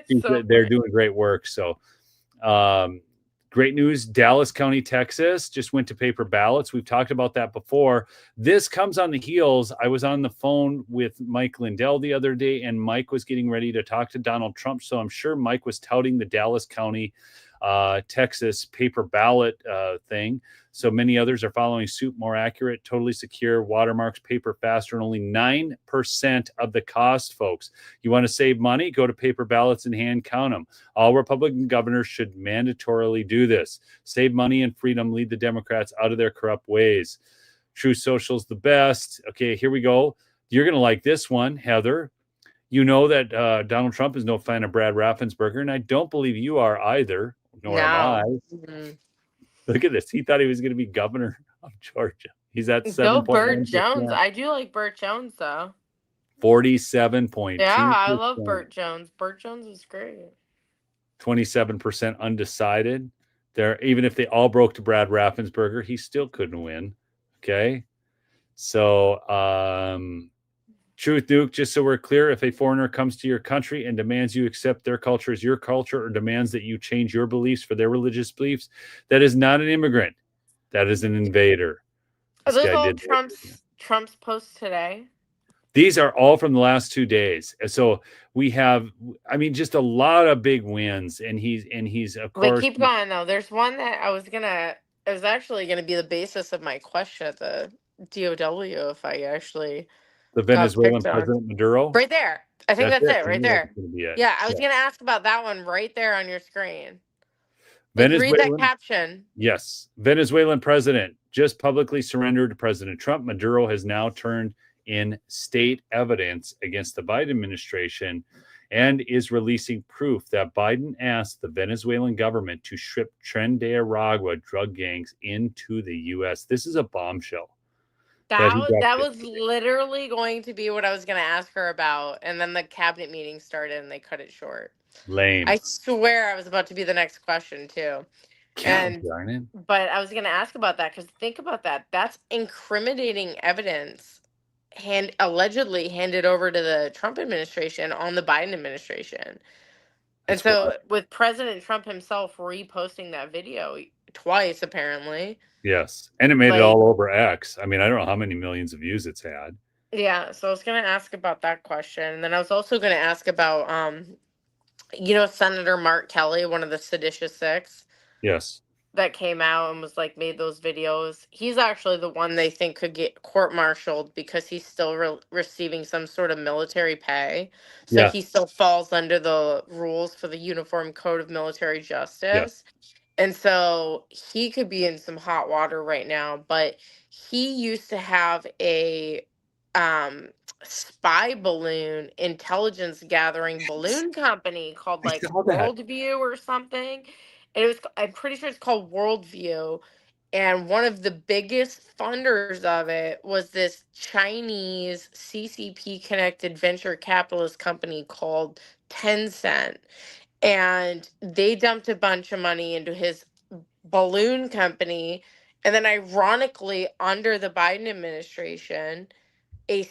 They're doing great work. So, great news. Dallas County, Texas just went to paper ballots. We've talked about that before. This comes on the heels. I was on the phone with Mike Lindell the other day, and Mike was getting ready to talk to Donald Trump. So I'm sure Mike was touting the Dallas County Texas paper ballot thing. So many others are following suit. More accurate, totally secure, watermarks, paper faster, and only 9% of the cost, folks. You want to save money? Go to paper ballots and hand count them. All Republican governors should mandatorily do this. Save money and freedom. Lead the Democrats out of their corrupt ways. True Social's the best. Okay, here we go. You're going to like this one, Heather. You know that Donald Trump is no fan of Brad Raffensperger, and I don't believe you are either. Nor am I. Mm-hmm. Look at this. He thought he was going to be governor of Georgia. He's at 7.1%. Go Burt Jones. I do like Burt Jones, though. 47.2%. Yeah, I love Burt Jones. Burt Jones is great. 27% undecided. There, even if they all broke to Brad Raffensperger, he still couldn't win. Okay. So, Truth Duke, just so we're clear, if a foreigner comes to your country and demands you accept their culture as your culture or demands that you change your beliefs for their religious beliefs, that is not an immigrant. That is an invader. Are those all Trump's posts today? These are all from the last 2 days. So we have, I mean, just a lot of big wins. And he's of course. Wait, keep going though. There's one that it was actually gonna be the basis of my question at the DOW if I actually. The Venezuelan President Maduro? Right there. I think that's it, right there. It. Yeah, I was going to ask about that one right there on your screen. Read that caption. Yes. Venezuelan president just publicly surrendered to President Trump. Maduro has now turned in state evidence against the Biden administration and is releasing proof that Biden asked the Venezuelan government to ship Tren de Aragua drug gangs into the U.S. This is a bombshell. That was literally going to be what I was going to ask her about. And then the cabinet meeting started and they cut it short. Lame. I swear I was about to be the next question too. But I was going to ask about that because think about that. That's incriminating evidence allegedly handed over to the Trump administration on the Biden administration. And That's wild. so with President Trump himself reposting that video twice, apparently, Yes. And it made it like, all over X. I mean, I don't know how many millions of views it's had. yeah. So I was gonna ask about that question, and then I was also gonna ask about, Senator Mark Kelly, one of the seditious six Yes. that came out and was like made those videos. He's actually the one they think could get court-martialed because he's still receiving some sort of military pay. So Yeah. he still falls under the rules for the Uniform Code of Military Yes. Justice. And so he could be in some hot water right now, but he used to have a um spy balloon intelligence gathering balloon company called I like saw that. Worldview or something. And I'm pretty sure it's called Worldview. And one of the biggest funders of it was this Chinese CCP connected venture capitalist company called Tencent. And they dumped a bunch of money into his balloon company. And then, ironically, under the Biden administration, a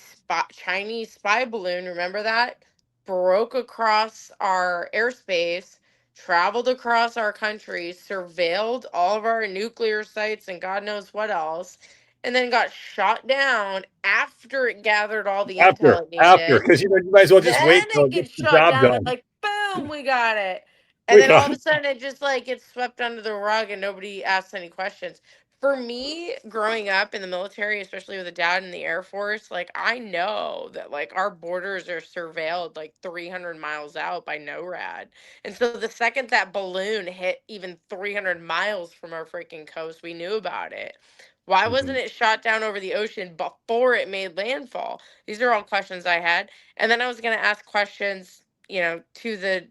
Chinese spy balloon, remember that? Broke across our airspace, traveled across our country, surveilled all of our nuclear sites and God knows what else, and then got shot down after it gathered all the intel it After, needed. because you might as well just Then wait till it it gets gets the shot job down and done. like boom, we got it. And We then all got of a sudden it just like gets swept under the rug and nobody asks any questions. For me, growing up in the military, especially with a dad in the Air Force, like I know that like our borders are surveilled like 300 miles out by NORAD. And so the second that balloon hit even 300 miles from our freaking coast, we knew about it. Why wasn't Mhm. it shot down over the ocean before it made landfall? These are all questions I had. And then I was going to ask questions, to the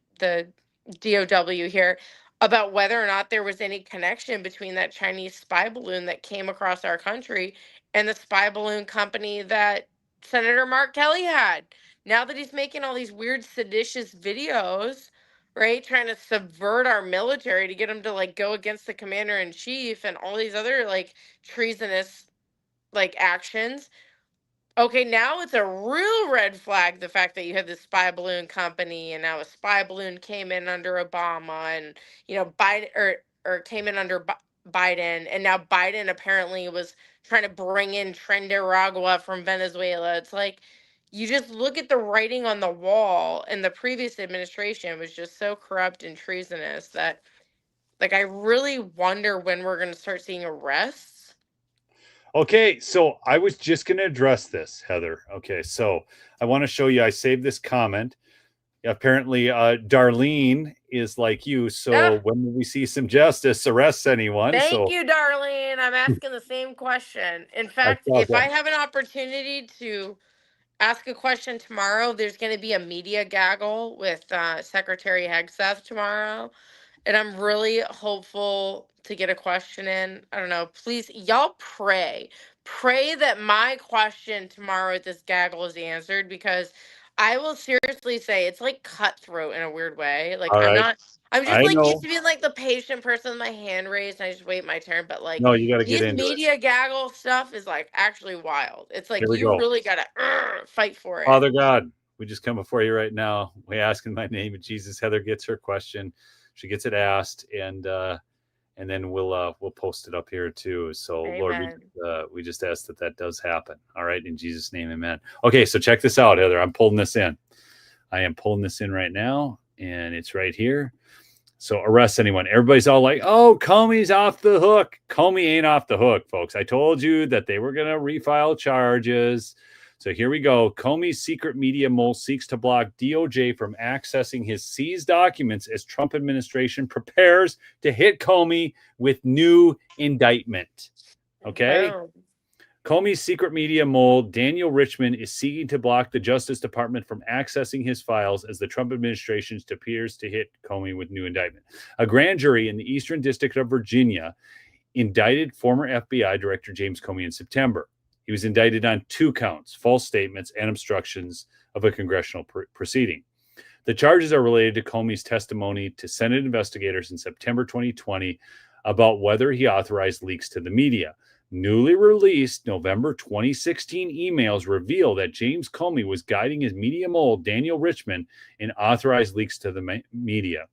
DOW here about whether or not there was any connection between that Chinese spy balloon that came across our country and the spy balloon company that Senator Mark Kelly had. Now that he's making all these weird seditious videos, right, trying to subvert our military to get them to like go against the commander in chief and all these other like treasonous like actions. Okay, now it's a real red flag, the fact that you had this spy balloon company and now a spy balloon came in under Obama and Biden or came in under Biden, and now Biden apparently was trying to bring in Trenderagua from Venezuela. It's like you just look at the writing on the wall, and the previous administration was just so corrupt and treasonous that like I really wonder when we're going to start seeing arrests. Okay, so I was just going to address this, Heather. Okay, so I want to show you. I saved this comment. Apparently, Darlene is like you. So Ah, when we see some justice, arrests anyone. thank So you, Darlene. I'm asking the same question. In I fact, thought if I that. have an opportunity to ask a question tomorrow, there's going to be a media gaggle with Secretary Hegseth tomorrow. And I'm really hopeful to get a question in. I don't know. Please, y'all pray. Pray that my question tomorrow at this gaggle is answered because I will seriously say it's like cutthroat in a weird way. Like All I'm right, not I'm just I like used know. to being like the patient person with my hand raised and I just wait my turn. But like No, you got to get these into it. media gaggle stuff is like actually wild. It's like Here we you go. really gotta fight for it. Father God, we just come before you right now. We ask in my name of Jesus. Heather gets her question. She gets it asked, and then we'll post it up here too. So Lord, Amen. we just ask that that does happen. All right, in Jesus' name, Amen. Okay, so check this out, Heather. I'm pulling this in. I am pulling this in right now, and it's right here. So arrest anyone. Everybody's all like, "Oh, Comey's off the hook." Comey ain't off the hook, folks. I told you that they were going to refile charges. So here we go. Comey's secret media mole seeks to block DOJ from accessing his seized documents as Trump administration prepares to hit Comey with new indictment. Okay? Boom. Comey's secret media mole, Daniel Richman, is seeking to block the Justice Department from accessing his files as the Trump administration appears to hit Comey with new indictment. A grand jury in the Eastern District of Virginia indicted former FBI Director James Comey in September. He was indicted on 2 counts, false statements and obstructions of a congressional proceeding. The charges are related to Comey's testimony to Senate investigators in September 2020 about whether he authorized leaks to the media. Newly released November 2016 emails reveal that James Comey was guiding his media mole, Daniel Richman, in authorized leaks to the media.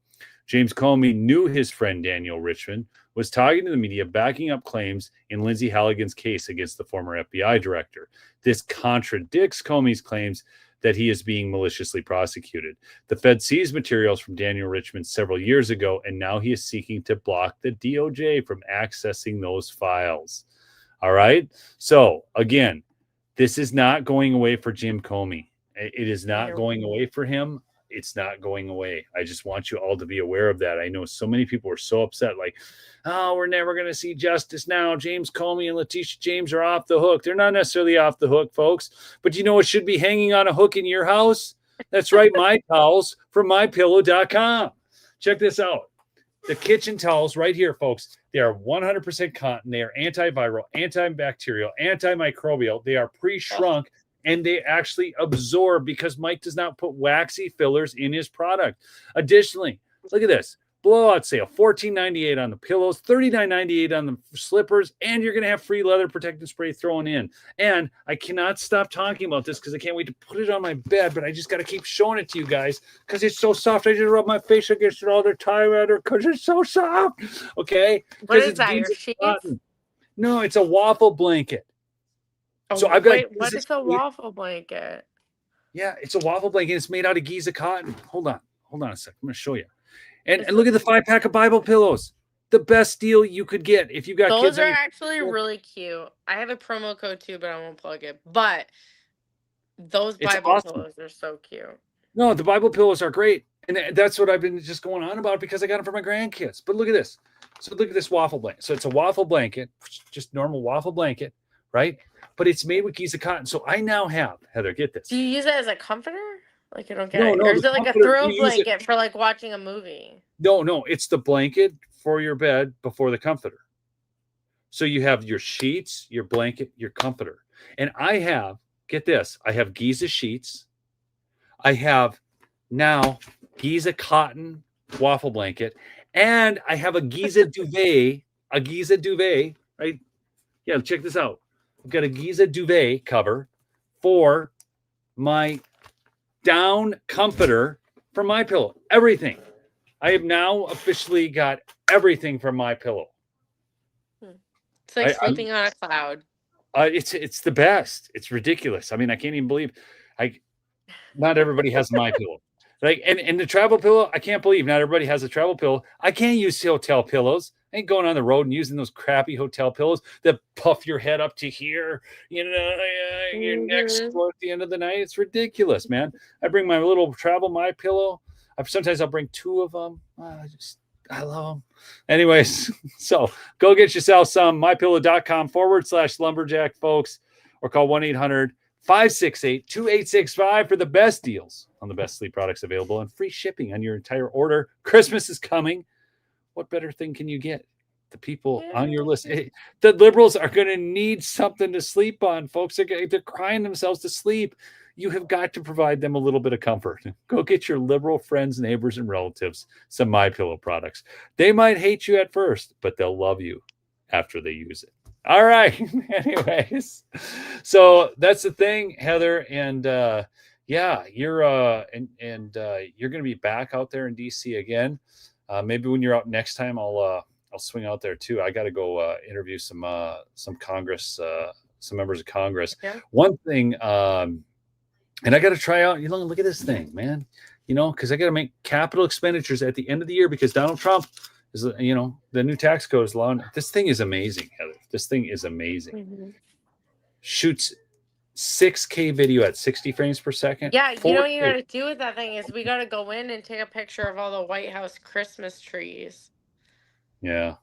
James Comey knew his friend Daniel Richman was talking to the media, backing up claims in Lindsay Halligan's case against the former FBI director. This contradicts Comey's claims that he is being maliciously prosecuted. The Fed seized materials from Daniel Richman several years ago, and now he is seeking to block the DOJ from accessing those files. All right. So, again, this is not going away for Jim Comey. It is not going away for him. It's not going away. I just want you all to be aware of that. I know so many people are so upset, like, oh, we're never going to see justice now. James Comey and Letitia James are off the hook. They're not necessarily off the hook, folks. But you know what should be hanging on a hook in your house? That's right, my towels from mypillow.com. Check this out. The kitchen towels right here, folks, they are 100% cotton. They are antiviral, antibacterial, antimicrobial. They are pre-shrunk, and they actually absorb because Mike does not put waxy fillers in his product. Additionally, look at this. Blowout sale, $14.98 on the pillows, $39.98 on the slippers, and you're going to have free leather protective spray thrown in. And I cannot stop talking about this because I can't wait to put it on my bed, but I just got to keep showing it to you guys because it's so soft. I just rub my face against it all the time because it's so soft. Okay? What is that, your sheets? No, it's a waffle blanket. Oh, so I've got. Wait, what is a waffle blanket? Yeah, it's a waffle blanket. It's made out of Giza cotton. Hold on a sec. I'm going to show you. And look at the 5-pack of Bible pillows. The best deal you could get if you got those kids. Those are actually really cute. I have a promo code too, but I won't plug it. But those Bible pillows are so cute. No, the Bible pillows are great. And that's what I've been just going on about because I got them for my grandkids. But look at this. So look at this waffle blanket. So it's a waffle blanket, just normal waffle blanket, right? But it's made with Giza cotton. So I now have, Heather, get this. Do you use it as a comforter? Like, I don't get it. Or is it like a throw blanket for like watching a movie? No, it's the blanket for your bed before the comforter. So you have your sheets, your blanket, your comforter. And I have, get this, I have Giza sheets. I have now Giza cotton waffle blanket. And I have a Giza duvet, right? Yeah, check this out. I've got a Giza duvet cover for my down comforter for my pillow. Everything. I have now officially got everything from my pillow. It's like sleeping on a cloud. It's the best. It's ridiculous. I mean, I can't even believe not everybody has my pillow. Like and the travel pillow, I can't believe not everybody has a travel pillow. I can't use hotel pillows. I ain't going on the road and using those crappy hotel pillows that puff your head up to here, your neck's at the end of the night. It's ridiculous, man. I bring my little travel my pillow. Sometimes I'll bring 2 of them. I love them. Anyways, so go get yourself some mypillow.com/lumberjack, folks, or call 1-800-568-2865 for the best deals on the best sleep products available and free shipping on your entire order. Christmas is coming. What better thing can you get? The people on your list. The liberals are going to need something to sleep on, folks. They're crying themselves to sleep. You have got to provide them a little bit of comfort. Go get your liberal friends, neighbors, and relatives some MyPillow products. They might hate you at first, but they'll love you after they use it. All right. Anyways, so that's the thing, Heather. And yeah, you're going to be back out there in DC again. Maybe when you're out next time, I'll swing out there too. I got to go interview some Congress, some members of Congress. Yeah. One thing, and I got to try out. Look at this thing, man. Because I got to make capital expenditures at the end of the year because Donald Trump is, the new tax code is allowing. This thing is amazing, Heather. This thing is amazing. Mm-hmm. Shoots 6K video at 60 frames per second. Yeah, you know what you got to do with that thing is we got to go in and take a picture of all the White House Christmas trees. Yeah.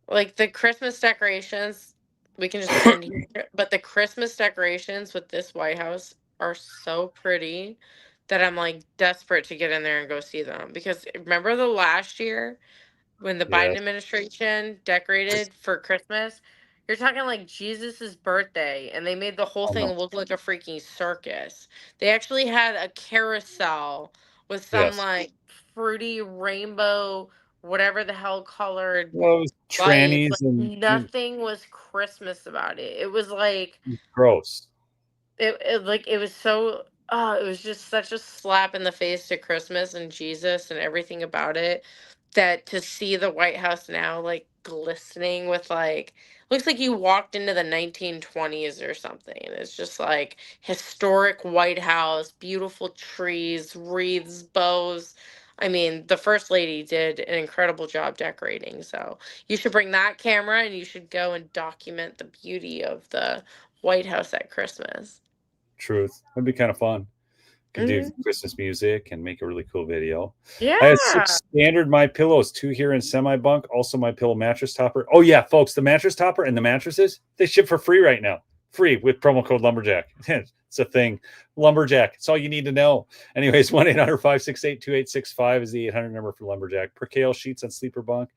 Like the Christmas decorations, we can just send you, but the Christmas decorations with this White House are so pretty that I'm like desperate to get in there and go see them. Because remember the last year when the Biden administration decorated for Christmas? You're talking like Jesus's birthday, and they made the whole thing look like a freaking circus. They actually had a carousel with some like fruity rainbow whatever the hell colored Well, it was lights. trannies Like and nothing was Christmas about it. It was like gross. it was so it was just such a slap in the face to Christmas and Jesus and everything about it, that to see the White House now like glistening with like, looks like you walked into the 1920s or something. And it's just like historic White House, beautiful trees, wreaths, bows. I mean, the first lady did an incredible job decorating. So you should bring that camera and you should go and document the beauty of the White House at Christmas. Truth. That'd be kind of fun. Could do Mhm. Christmas music and make a really cool video. I had Yeah. 6 standard My Pillows, 2 here in semi bunk, also My Pillow mattress topper. Oh yeah, folks, the mattress topper and the mattresses, they ship for free right now. Free with promo code Lumberjack. It's a thing. Lumberjack. It's all you need to know. Anyways, 1-800-568-2865 is the 800 number for Lumberjack. Percale sheets on sleeper bunk.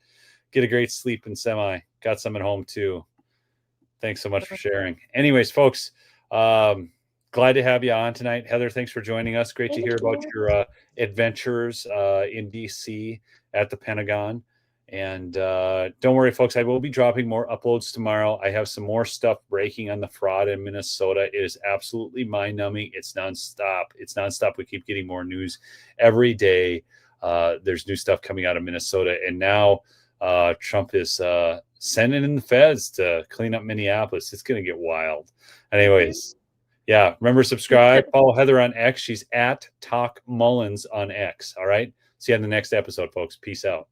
Get a great sleep in semi. Got some at home too. Thanks so much for sharing. Anyways, folks, glad to have you on tonight. Heather, thanks for joining us. Great to Thank hear about you. your adventures in DC at the Pentagon. And don't worry, folks, I will be dropping more uploads tomorrow. I have some more stuff breaking on the fraud in Minnesota. It is absolutely mind numbing. It's nonstop. It's nonstop. We keep getting more news every day. There's new stuff coming out of Minnesota. And now Trump is sending in the feds to clean up Minneapolis. It's going to get wild. Anyways, yeah, remember, subscribe, follow Heather on X. She's at Talk Mullins on X. All right. See you on the next episode, folks. Peace out.